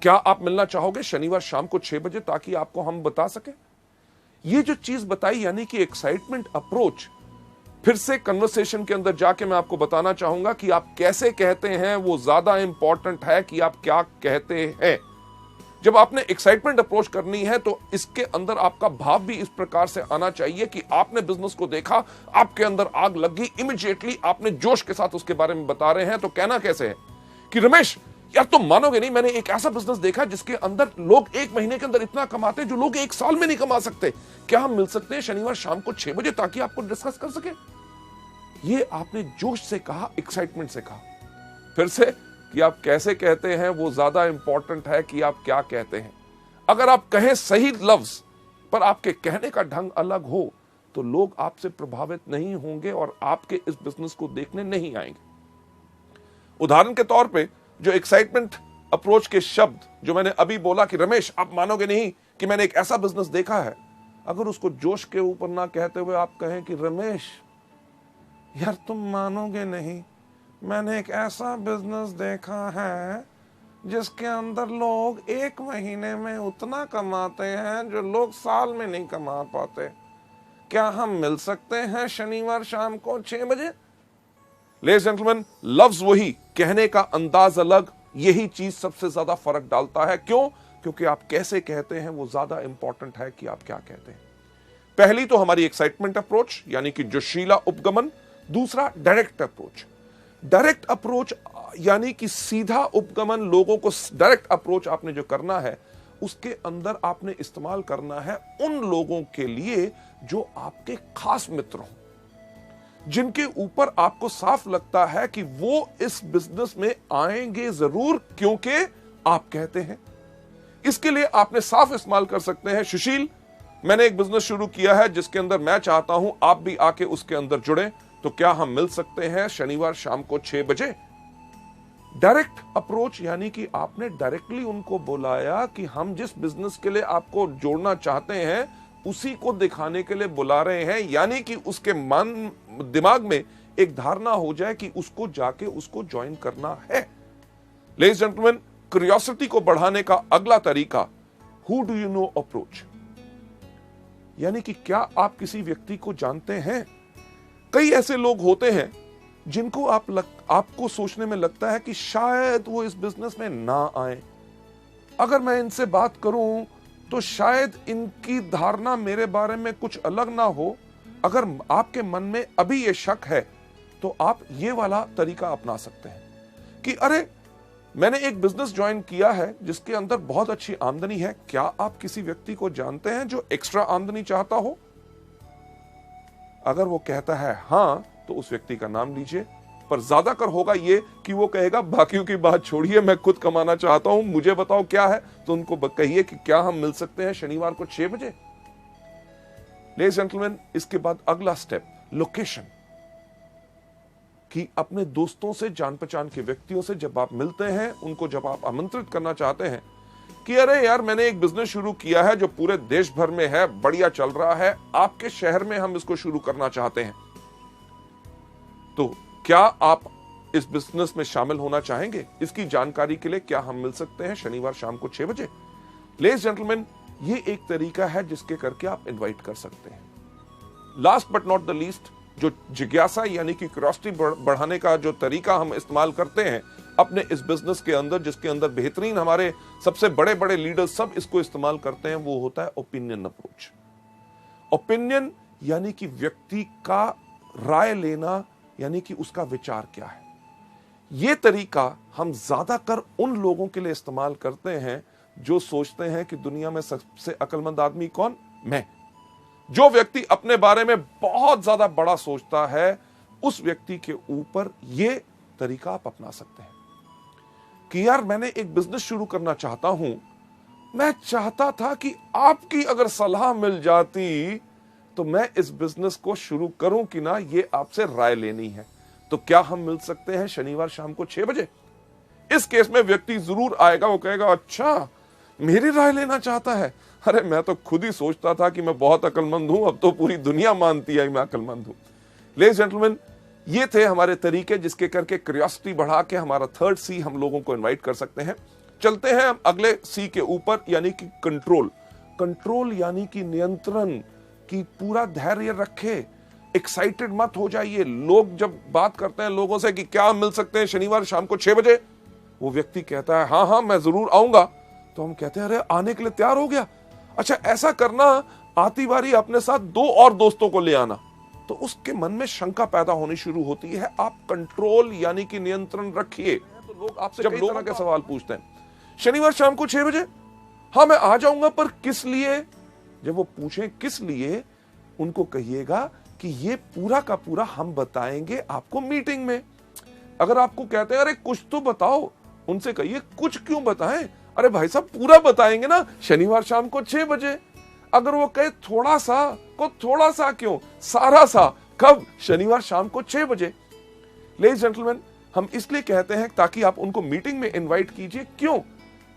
क्या आप मिलना चाहोगे शनिवार शाम को 6 बजे ताकि आपको हम बता सके। ये जो चीज बताई यानी कि एक्साइटमेंट अप्रोच। फिर से कन्वर्सेशन के अंदर जाके मैं आपको बताना चाहूंगा कि आप कैसे कहते हैं वो ज्यादा इंपॉर्टेंट है कि आप क्या कहते हैं। जब आपने एक्साइटमेंट अप्रोच करनी है तो इसके अंदर आपका भाव भी इस प्रकार से आना चाहिए कि आपने बिजनेस को देखा, आपके अंदर आग लग गई, इमीडिएटली आपने जोश के साथ उसके बारे में बता रहे हैं। तो कहना कैसे है कि रमेश यार तुम मानोगे नहीं, मैंने एक ऐसा बिजनेस देखा जिसके अंदर लोग एक महीने के अंदर इतना कमाते हैं जो लोग एक साल में नहीं कमा सकते। क्या हम मिल सकते हैं शनिवार शाम को 6 बजे ताकि आपको डिस्कस कर सके। ये आपने जोश से कहा, एक्साइटमेंट से कहा। फिर से कि आप कैसे कहते हैं वो ज्यादा इंपॉर्टेंट है कि आप क्या कहते हैं। अगर आप कहें सही लफ्ज पर आपके कहने का ढंग अलग हो तो लोग आपसे प्रभावित नहीं होंगे और आपके इस बिजनेस को देखने नहीं आएंगे। उदाहरण के तौर पे जो एक्साइटमेंट अप्रोच के शब्द जो मैंने अभी बोला कि रमेश आप मानोगे नहीं कि मैंने एक ऐसा बिजनेस देखा है, अगर उसको जोश के ऊपर ना कहते हुए आप कहें कि रमेश यार तुम मानोगे नहीं, मैंने एक ऐसा बिजनेस देखा है जिसके अंदर लोग एक महीने में उतना कमाते हैं जो लोग साल में नहीं कमा पाते। क्या हम मिल सकते हैं शनिवार शाम को 6 बजे। लेडीज एंड जेंटलमैन, लफ्ज वही, कहने का अंदाज अलग, यही चीज सबसे ज्यादा फर्क डालता है। क्यों? क्योंकि आप कैसे कहते हैं वो ज्यादा इंपॉर्टेंट है कि आप क्या कहते हैं। पहली तो हमारी एक्साइटमेंट अप्रोच यानी कि जोशीला उपगमन। दूसरा डायरेक्ट अप्रोच। डायरेक्ट अप्रोच यानी कि सीधा उपगमन। लोगों को डायरेक्ट अप्रोच आपने जो करना है उसके अंदर आपने इस्तेमाल करना है उन लोगों के लिए जो आपके खास मित्र हों, जिनके ऊपर आपको साफ लगता है कि वो इस बिजनेस में आएंगे जरूर क्योंकि आप कहते हैं। इसके लिए आपने साफ इस्तेमाल कर सकते हैं, सुशील मैंने एक बिजनेस शुरू किया है जिसके अंदर मैं चाहता हूं आप भी आके उसके अंदर जुड़े, तो क्या हम मिल सकते हैं शनिवार शाम को 6 बजे। डायरेक्ट अप्रोच यानी कि आपने डायरेक्टली उनको बुलाया कि हम जिस बिजनेस के लिए आपको जोड़ना चाहते हैं उसी को दिखाने के लिए बुला रहे हैं, यानी कि उसके मन दिमाग में एक धारणा हो जाए कि उसको जाके उसको ज्वाइन करना है। लेडीज एंड जेंटलमैन, क्यूरियोसिटी को बढ़ाने का अगला तरीका who do you know approach, यानी कि क्या आप किसी व्यक्ति को जानते हैं। कई ऐसे लोग होते हैं जिनको आपको सोचने में लगता है कि शायद वो इस बिजनेस में ना आए। अगर मैं इनसे बात करूं तो शायद इनकी धारणा मेरे बारे में कुछ अलग ना हो। अगर आपके मन में अभी ये शक है तो आप ये वाला तरीका अपना सकते हैं कि अरे मैंने एक बिजनेस ज्वाइन किया है जिसके अंदर बहुत अच्छी आमदनी है, क्या आप किसी व्यक्ति को जानते हैं जो एक्स्ट्रा आमदनी चाहता हो। अगर वो कहता है हां तो उस व्यक्ति का नाम लीजिए, पर ज्यादातर होगा ये कि वो कहेगा बाकियों की बात छोड़िए, मैं खुद कमाना चाहता हूं, मुझे बताओ क्या है। तो उनको कहिए कि क्या हम मिल सकते हैं शनिवार को 6 बजे। लेडीज जेंटलमैन, इसके बाद अगला स्टेप लोकेशन, कि अपने दोस्तों से, जान पहचान के व्यक्तियों से जब आप मिलते हैं, उनको जब आप आमंत्रित करना चाहते हैं कि अरे यार मैंने एक बिजनेस शुरू किया है जो पूरे देश भर में है, बढ़िया चल रहा है, आपके शहर में हम इसको शुरू करना चाहते हैं, तो क्या आप इस बिजनेस में शामिल होना चाहेंगे? इसकी जानकारी के लिए क्या हम मिल सकते हैं शनिवार शाम को 6 बजे? लेडीज जेंटलमैन, ये एक तरीका है जिसके करके आप इनवाइट कर सकते हैं। Last but not the least, जो जिज्ञासा यानी कि क्यूरियोसिटी बढ़ाने का जो तरीका हम इस्तेमाल करते हैं अपने इस बिजनेस के अंदर, जिसके अंदर बेहतरीन हमारे सबसे बड़े बड़े लीडर्स सब इसको इस्तेमाल करते हैं, वो होता है ओपिनियन अप्रोच। ओपिनियन यानी कि व्यक्ति का राय लेना, यानी कि उसका विचार क्या है। यह तरीका हम ज्यादातर उन लोगों के लिए इस्तेमाल करते हैं जो सोचते हैं कि दुनिया में सबसे अक्लमंद आदमी कौन? मैं। जो व्यक्ति अपने बारे में बहुत ज्यादा बड़ा सोचता है, उस व्यक्ति के ऊपर यह तरीका आप अपना सकते हैं कि यार मैंने एक बिजनेस शुरू करना चाहता हूं, मैं चाहता था कि आपकी अगर सलाह मिल जाती तो मैं इस बिजनेस को शुरू करूं कि ना, ये आपसे राय लेनी है। तो क्या हम मिल सकते हैं शनिवार शाम को 6 बजे? इस केस में व्यक्ति जरूर आएगा, वो कहेगा अच्छा मेरी राय लेना चाहता है, अरे मैं तो खुद ही सोचता था कि मैं बहुत अक्लमंद हूं, अब तो पूरी दुनिया मानती है मैं अक्लमंद हूं। लेडीज जेंटलमैन, ये थे हमारे तरीके जिसके करके क्यूरियोसिटी बढ़ा के हमारा थर्ड सी हम लोगों को इनवाइट कर सकते हैं। चलते हैं हम अगले सी के ऊपर, यानी कि कंट्रोल। कंट्रोल यानी कि नियंत्रण, की पूरा धैर्य रखे, एक्साइटेड मत हो जाइए। लोग जब बात करते हैं लोगों से कि क्या हम मिल सकते हैं शनिवार शाम को 6 बजे, वो व्यक्ति कहता है हाँ हाँ मैं जरूर आऊंगा, तो हम कहते हैं अरे आने के लिए तैयार हो गया, अच्छा ऐसा करना, आती बारी अपने साथ 2 और दोस्तों को ले आना। तो उसके मन में शंका पैदा होनी शुरू होती है। आप कंट्रोल यानी कि नियंत्रण रखिए। तो लोग आपसे जब कई तरह के सवाल पूछते हैं, शनिवार शाम को 6 बजे, हाँ मैं आ जाऊंगा, पर किस लिए? जब वो पूछें किस लिए, उनको कहिएगा कि ये पूरा का पूरा हम बताएंगे आपको मीटिंग में। अगर आपको कहते हैं अरे कुछ तो बताओ, उनसे कहिए कुछ क्यों बताएं, अरे भाई साहब पूरा बताएंगे ना शनिवार शाम को 6 बजे। अगर वो कहे थोड़ा सा, को थोड़ा सा क्यों, सारा सा, कब? शनिवार शाम को 6 बजे। लेडीज जेंटलमैन, हम इसलिए कहते हैं ताकि आप उनको मीटिंग में इनवाइट कीजिए। क्यों?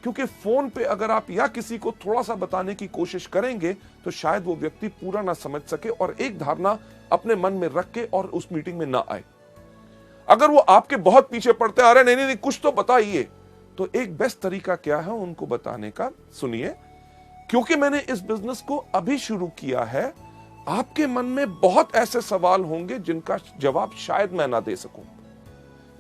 क्योंकि फोन पे अगर आप या किसी को थोड़ा सा बताने की कोशिश करेंगे तो शायद वो व्यक्ति पूरा ना समझ सके और एक धारणा अपने मन में रख के और उस मीटिंग में ना आए। अगर वो आपके बहुत पीछे पड़ते हैं, अरे नहीं नहीं कुछ तो बताइए, तो एक बेस्ट तरीका क्या है उनको बताने का? सुनिए, क्योंकि मैंने इस बिजनेस को अभी शुरू किया है, आपके मन में बहुत ऐसे सवाल होंगे जिनका जवाब शायद मैं ना दे सकूं।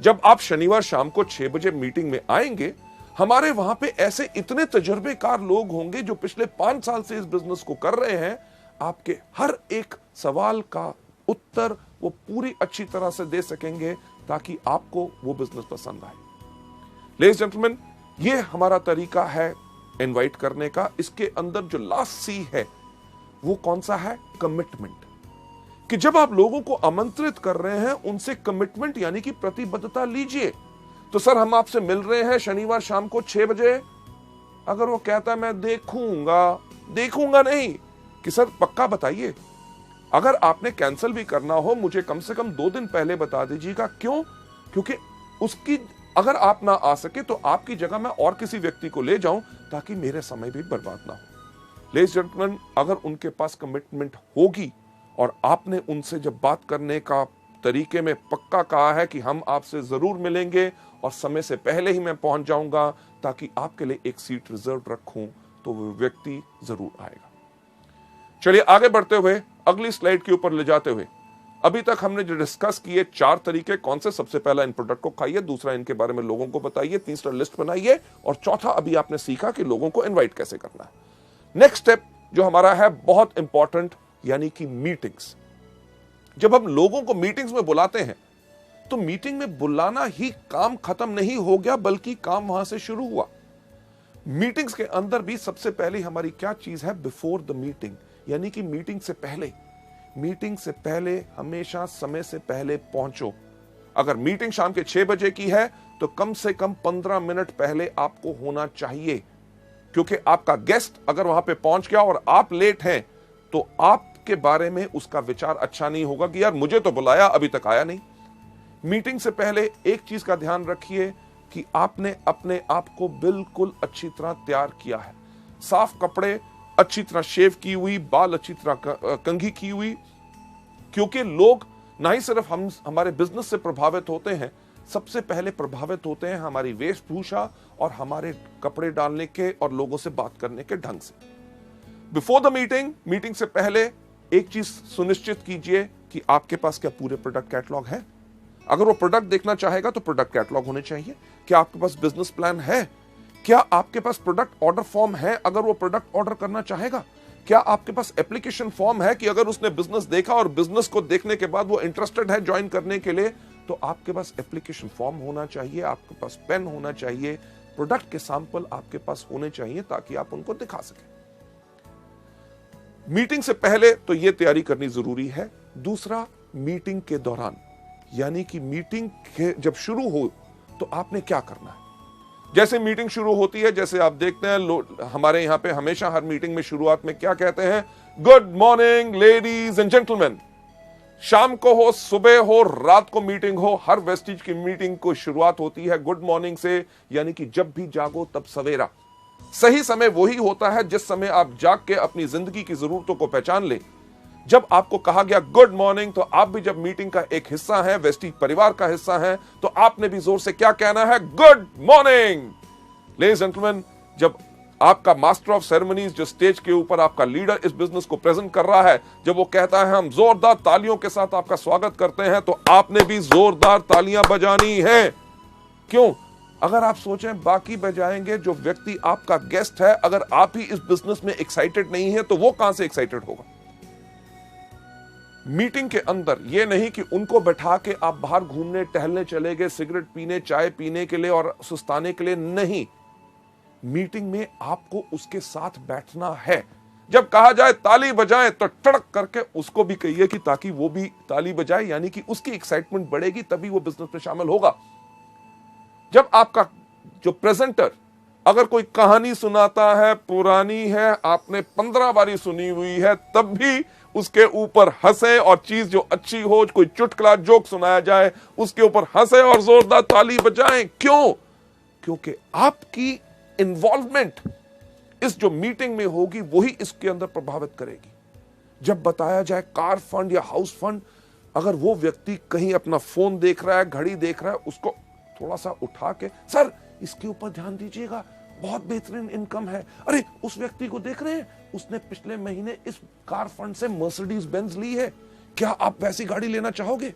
जब आप शनिवार शाम को 6 बजे मीटिंग में आएंगे, हमारे वहां पे ऐसे इतने तजर्बेकार लोग होंगे जो पिछले 5 साल से इस बिजनेस को कर रहे हैं। आपके हर एक सवाल का उत्तर वो पूरी अच्छी तरह से दे सकेंगे ताकि आपको वो बिजनेस पसंद आए। लेडीज जेंटलमैन, ये हमारा तरीका है इनवाइट करने का। इसके अंदर जो लास्ट सी है वो कौन सा है? कमिटमेंट। कि जब आप लोगों को आमंत्रित कर रहे हैं, उनसे कमिटमेंट यानी कि प्रतिबद्धता लीजिए। तो सर हम आपसे मिल रहे हैं शनिवार शाम को 6 बजे। अगर वो कहता है मैं देखूंगा नहीं, कि सर पक्का बताइए। अगर आपने कैंसिल भी करना हो, मुझे कम से कम 2 दिन पहले बता दीजिएगा। क्यों? क्योंकि उसकी अगर आप ना आ सके तो आपकी जगह मैं और किसी व्यक्ति को ले जाऊं ताकि मेरे समय भी बर्बाद ना हो। लेडीज जेंटलमैन, अगर उनके पास कमिटमेंट होगी और आपने उनसे जब बात करने का तरीके में पक्का कहा है कि हम आपसे जरूर मिलेंगे और समय से पहले ही मैं पहुंच जाऊंगा ताकि आपके लिए एक सीट रिजर्व रखूं, तो वो व्यक्ति जरूर आएगा। चलिए आगे बढ़ते हुए अगली स्लाइड के ऊपर ले जाते हुए, अभी तक हमने जो डिस्कस किए 4 तरीके कौन से? सबसे पहला इन प्रोडक्ट को खाइए, दूसरा इनके बारे में लोगों को बताइए, तीसरा लिस्ट बनाइए, और चौथा अभी आपने सीखा कि लोगों को इनवाइट कैसे करना है। नेक्स्ट स्टेप जो हमारा है बहुत इंपॉर्टेंट, यानी कि मीटिंग्स। जब हम लोगों को मीटिंग्स में बुलाते हैं तो मीटिंग में बुलाना ही काम खत्म नहीं हो गया, बल्कि काम वहां से शुरू हुआ। मीटिंग्स के अंदर भी सबसे पहले हमारी क्या चीज है? बिफोर द मीटिंग, यानी कि मीटिंग से पहले। मीटिंग से पहले हमेशा समय से पहले पहुंचो। अगर मीटिंग शाम के 6 बजे की है तो कम से कम 15 मिनट पहले आपको होना चाहिए, क्योंकि आपका गेस्ट अगर वहां पे पहुंच गया और आप लेट हैं तो आपके बारे में उसका विचार अच्छा नहीं होगा कि यार मुझे तो बुलाया अभी तक आया नहीं। मीटिंग से पहले एक चीज का ध्यान रखिए कि आपने अपने आप को बिल्कुल अच्छी तरह तैयार किया है, साफ कपड़े, अच्छी तरह शेव की हुई, बाल अच्छी तरह कंघी की हुई, क्योंकि लोग ना ही सिर्फ हमारे बिजनेस से प्रभावित होते हैं, सबसे पहले प्रभावित होते हैं हमारी वेशभूषा और हमारे कपड़े डालने के और लोगों से बात करने के ढंग से। बिफोर द मीटिंग से पहले एक चीज सुनिश्चित कीजिए कि आपके पास क्या पूरे प्रोडक्ट कैटलॉग है। अगर वो प्रोडक्ट देखना चाहेगा तो प्रोडक्ट कैटलॉग होने चाहिए। क्या आपके पास बिजनेस प्लान है? क्या आपके पास प्रोडक्ट ऑर्डर फॉर्म है अगर वो प्रोडक्ट ऑर्डर करना चाहेगा? क्या आपके पास एप्लीकेशन फॉर्म है कि अगर उसने बिजनेस देखा और बिजनेस को देखने के बाद वो इंटरेस्टेड है ज्वाइन करने के लिए, तो आपके पास एप्लीकेशन फॉर्म होना चाहिए, आपके पास पेन होना चाहिए, प्रोडक्ट के सैंपल आपके पास होने चाहिए ताकि आप उनको दिखा सकें। मीटिंग से पहले तो यह तैयारी करनी जरूरी है। दूसरा, मीटिंग के दौरान, यानी कि मीटिंग जब शुरू हो तो आपने क्या करना है। जैसे मीटिंग शुरू होती है, जैसे आप देखते हैं हमारे यहां पे हमेशा हर मीटिंग में शुरुआत में क्या कहते हैं, good morning ladies and gentleman. शाम को हो, सुबह हो, रात को मीटिंग हो, हर वेस्टिज की मीटिंग को शुरुआत होती है गुड मॉर्निंग से, यानी कि जब भी जागो तब सवेरा। सही समय वही होता है जिस समय आप जाग के अपनी जिंदगी की जरूरतों को पहचान ले। जब आपको कहा गया गुड मॉर्निंग, तो आप भी जब मीटिंग का एक हिस्सा है, वेस्टिज परिवार का हिस्सा है, तो आपने भी जोर से क्या कहना है, good morning. Ladies and gentleman, जब आपका मास्टर ऑफ सेरेमनीज जो स्टेज के ऊपर आपका लीडर इस बिजनेस को प्रेजेंट कर रहा है, जब वो कहता है हम जोरदार तालियों के साथ आपका स्वागत करते हैं, तो आपने भी जोरदार तालियां बजानी है। क्यों? अगर आप सोचें बाकी बजाएंगे, जो व्यक्ति आपका गेस्ट है, अगर आप ही इस बिजनेस में एक्साइटेड नहीं है तो वो कहां से एक्साइटेड होगा। मीटिंग के अंदर यह नहीं कि उनको बैठा के आप बाहर घूमने टहलने चले गए, सिगरेट पीने, चाय पीने के लिए और सुस्ताने के लिए नहीं। मीटिंग में आपको उसके साथ बैठना है। जब कहा जाए ताली बजाएं तो टड़क करके उसको भी कहिए कि ताकि वो भी ताली बजाए, यानी कि उसकी एक्साइटमेंट बढ़ेगी, तभी वो बिजनेस में शामिल होगा। जब आपका जो प्रेजेंटर अगर कोई कहानी सुनाता है, पुरानी है, आपने 15 बारी सुनी हुई है, तब भी उसके ऊपर हंसे, और चीज जो अच्छी हो, कोई चुटकुला जोक सुनाया जाए, उसके ऊपर हंसे और जोरदार ताली बजाएं। क्यों? क्योंकि आपकी इन्वॉल्वमेंट इस जो मीटिंग में होगी वही इसके अंदर प्रभावित करेगी। जब बताया जाए कार फंड या हाउस फंड, अगर वो व्यक्ति कहीं अपना फोन देख रहा है, घड़ी देख रहा है, उसको थोड़ा सा उठा के, सर इसके ऊपर ध्यान दीजिएगा, बहुत बेहतरीन इनकम है। अरे उस व्यक्ति को देख रहे हैं, उसने पिछले महीने इस कार फंड से मर्सिडीज बेंज ली है, क्या आप वैसी गाड़ी लेना चाहोगे।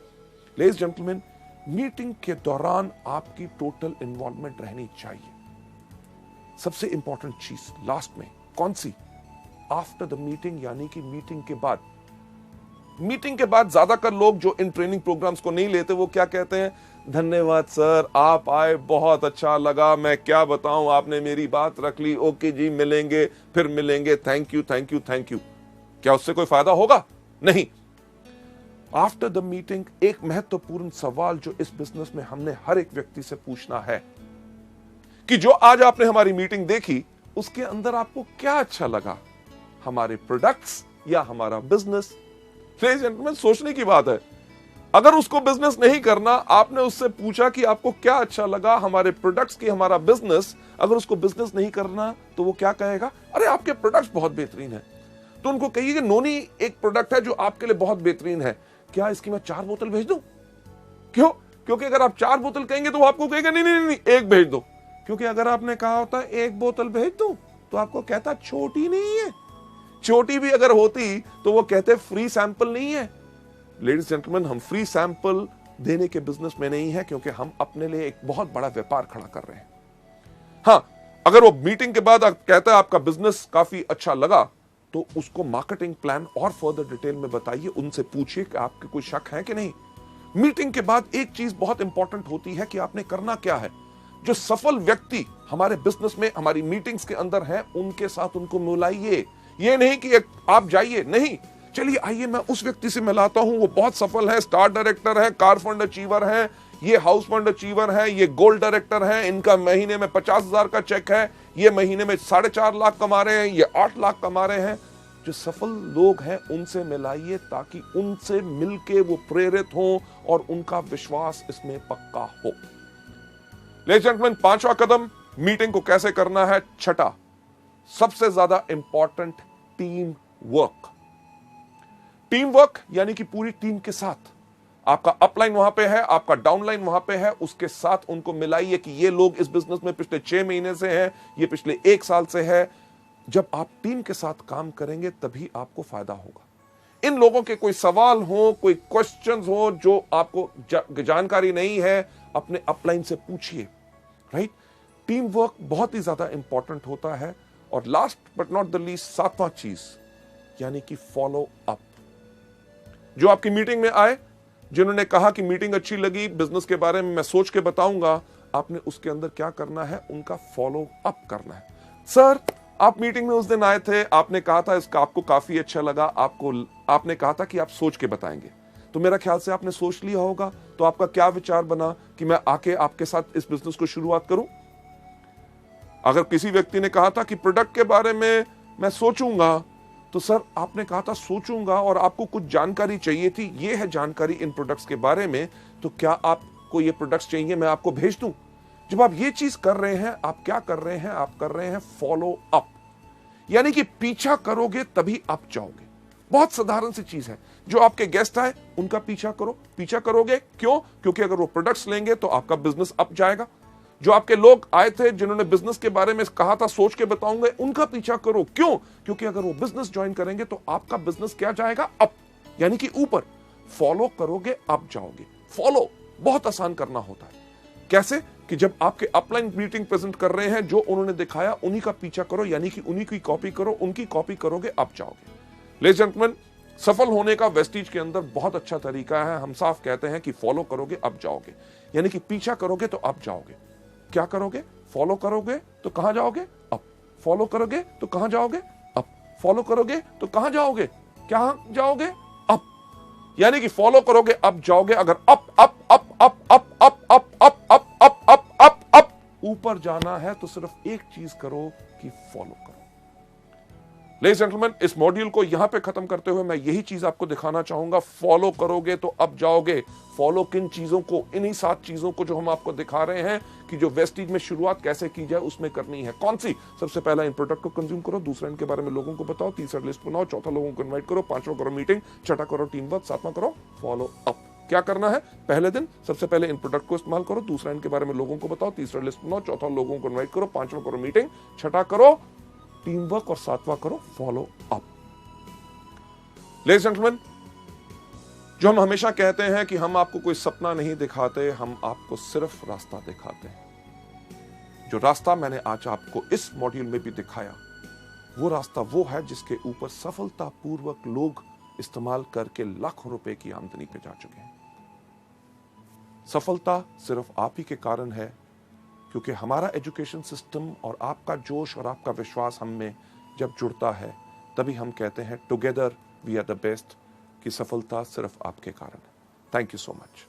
लेडीज जेंटलमैन, मीटिंग के दौरान आपकी टोटल इन्वॉल्वमेंट रहनी चाहिए। सबसे इंपॉर्टेंट चीज लास्ट में कौन सी? आफ्टर द मीटिंग, यानी कि मीटिंग के बाद। मीटिंग के बाद ज्यादातर लोग जो इन ट्रेनिंग प्रोग्राम्स को नहीं लेते, वो क्या कहते हैं, धन्यवाद सर, आप आए, बहुत अच्छा लगा, मैं क्या बताऊं, आपने मेरी बात रख ली, ओके जी, मिलेंगे, फिर मिलेंगे, thank you thank you thank you. क्या उससे कोई फायदा होगा? नहीं। आफ्टर द मीटिंग एक महत्वपूर्ण सवाल जो इस बिजनेस में हमने हर एक व्यक्ति से पूछना है कि जो आज आपने हमारी मीटिंग देखी, उसके अंदर आपको क्या अच्छा लगा, हमारे प्रोडक्ट्स या हमारा बिजनेस। लेडीज एंड जेंटलमैन, सोचने की बात है। अगर उसको बिजनेस नहीं करना, आपने उससे पूछा कि आपको क्या अच्छा लगा, हमारे प्रोडक्ट्स की, हमारा बिजनेस, अगर उसको बिजनेस नहीं करना तो वो क्या कहेगा, अरे आपके प्रोडक्ट्स बहुत बेहतरीन है। तो उनको कहिए कि नोनी एक प्रोडक्ट है जो आपके लिए बहुत बेहतरीन है, क्या इसकी मैं 4 बोतल भेज दूं? क्यों? क्योंकि अगर आप 4 बोतल कहेंगे तो वो आपको कहेगा नहीं नहीं नहीं, 1 भेज दो। क्योंकि अगर आपने कहा होता 1 बोतल भेज दो, तो आपको कहता छोटी नहीं है। छोटी भी अगर होती तो वो कहते फ्री सैंपल नहीं है। लेडीज जेंटलमैन, हम फ्री सैंपल देने के बिजनेस में नहीं है, क्योंकि हम अपने लिए एक बहुत बड़ा व्यापार खड़ा कर रहे हैं। हां, अगर वो मीटिंग के बाद कहता है आपका बिजनेस काफी अच्छा लगा, तो उसको मार्केटिंग प्लान और फर्दर डिटेल में बताइए, उनसे पूछिए कि आपके कोई शक है कि नहीं। मीटिंग के बाद एक चीज बहुत इंपॉर्टेंट होती है कि आपने करना क्या है। जो सफल व्यक्ति हमारे बिजनेस में, हमारी मीटिंग्स के अंदर हैं, उनके साथ उनको मिलाइए। ये नहीं कि आप जाइए, नहीं, चलिए आइए मैं उस व्यक्ति से मिलाता हूं, वो बहुत सफल है, स्टार डायरेक्टर है, कार फंड अचीवर है, ये हाउस फंड अचीवर है, ये गोल्ड डायरेक्टर है, इनका महीने में 50,000 का चेक है, ये महीने में 4.5 लाख कमा रहे हैं, ये 8 लाख कमा रहे हैं। जो सफल लोग हैं उनसे मिलाइए ताकि उनसे मिलके वो प्रेरित हों और उनका विश्वास इसमें पक्का हो। लेडीज एंड जेंटलमैन, 5वां कदम मीटिंग को कैसे करना है। छठा, सबसे ज्यादा important, team work. Team work यानी कि पूरी टीम के साथ, आपका अपलाइन वहां पे है, आपका डाउनलाइन वहां पे है, उसके साथ उनको मिलाइए कि ये लोग इस बिजनेस में पिछले 6 महीने से हैं, ये पिछले 1 साल से है। जब आप टीम के साथ काम करेंगे तभी आपको फायदा होगा। इन लोगों के कोई सवाल हो, कोई क्वेश्चंस हो जो आपको जानकारी नहीं है, अपने अपलाइन से पूछिए, राइट। टीम वर्क बहुत ही ज्यादा इंपॉर्टेंट होता है। और last but not the least, 7वां चीज यानी कि फॉलो अप। जो आपकी मीटिंग में आए, जिन्होंने कहा कि मीटिंग अच्छी लगी, बिजनेस के बारे में मैं सोच के बताऊंगा, आपने उसके अंदर क्या करना है, उनका फॉलो अप करना है। सर, आप मीटिंग में उस दिन आए थे, आपने कहा था इसका आपको काफी अच्छा लगा, आपने कहा था कि आप सोच के बताएंगे, तो मेरा ख्याल से आपने सोच लिया होगा। तो आपका क्या विचार बना कि मैं आके आपके साथ इस बिजनेस को शुरुआत करूं? अगर किसी व्यक्ति ने कहा था कि प्रोडक्ट के बारे में मैं सोचूंगा, तो सर आपने कहा था सोचूंगा और आपको कुछ जानकारी चाहिए थी, ये है जानकारी इन प्रोडक्ट्स के बारे में, तो क्या आपको ये प्रोडक्ट्स चाहिए, मैं आपको भेज दूं? जब आप ये चीज कर रहे हैं, आप क्या कर रहे हैं, आप कर रहे हैं फॉलो अप, यानी कि पीछा करोगे तभी आप जाओगे। बहुत साधारण सी चीज है। जो आपके गेस्ट आए उनका पीछा करो। पीछा करोगे क्यों? क्योंकि अगर वो प्रोडक्ट्स लेंगे तो आपका बिजनेस अप जाएगा। जो आपके लोग आए थे जिन्होंने बिजनेस के बारे में कहा था सोच के बताऊंगा, उनका पीछा करो। क्यों? क्योंकि अगर वो बिजनेस ज्वाइन करेंगे तो आपका बिजनेस क्या जाएगा? अप, यानी कि ऊपर। फॉलो करोगे अप जाओगे। फॉलो बहुत आसान करना होता है। कैसे? कि जब आपके अपलाइन मीटिंग प्रेजेंट कर रहे हैं, जो उन्होंने दिखाया उन्हीं का पीछा करो, यानी कि उन्हीं की कॉपी करो, उनकी कॉपी करोगे अप जाओगे। लेडीज एंड जेंटलमैन, सफल होने का वेस्टीज के अंदर बहुत अच्छा तरीका है। हम साफ कहते हैं कि फॉलो करोगे अप जाओगे, यानी कि पीछा करोगे तो अप जाओगे। क्या करोगे? फॉलो करोगे तो कहां जाओगे? अप। फॉलो करोगे तो कहां जाओगे? अप। फॉलो करोगे तो कहां जाओगे? क्या जाओगे? अप। यानी कि फॉलो करोगे अप जाओगे। अगर up up up up up up up up up up up up up ऊपर जाना है तो सिर्फ एक चीज करो कि फॉलो करो। लेडीज एंड जेंटलमैन, इस मॉड्यूल को यहां पे खत्म करते हुए मैं यही चीज आपको दिखाना चाहूंगा। फॉलो करोगे तो अब जाओगे। फॉलो किन चीजों को? इन्हीं 7 चीजों को जो हम आपको दिखा रहे हैं कि जो वेस्टीज में शुरुआत कैसे की जाए उसमें करनी है। कौन सी? सबसे पहला, इन प्रोडक्ट को कंज्यूम करो। दूसरा, इनके बारे में लोगों को बताओ। तीसरा, लिस्ट बनाओ। चौथा, लोगों को इन्वाइट करो। 5वां, करो मीटिंग। छठा, करो टीम वर्क। 7वां, करो फॉलो अप। क्या करना है? पहले दिन सबसे पहले इन प्रोडक्ट को इस्तेमाल करो। दूसरा, इनके बारे में लोगों को बताओ। तीसरा, लिस्ट बनाओ। चौथा, लोगों को इन्वाइट करो। 5वां, करो मीटिंग। छठा, करो टीम वर्क। और 7वां, करो follow up. Ladies and gentleman, जो हम हमेशा कहते हैं कि हम आपको कोई सपना नहीं दिखाते, हम आपको सिर्फ रास्ता दिखाते हैं। जो रास्ता मैंने आज आपको इस मॉड्यूल में भी दिखाया, वो रास्ता वो है जिसके ऊपर सफलतापूर्वक लोग इस्तेमाल करके लाखों रुपए की आमदनी पे जा चुके हैं। सफलता सिर्फ आप ही के कारण है, क्योंकि हमारा एजुकेशन सिस्टम और आपका जोश और आपका विश्वास हम में जब जुड़ता है, तभी हम कहते हैं together we are the best, कि सफलता सिर्फ आपके कारण है। Thank you so much.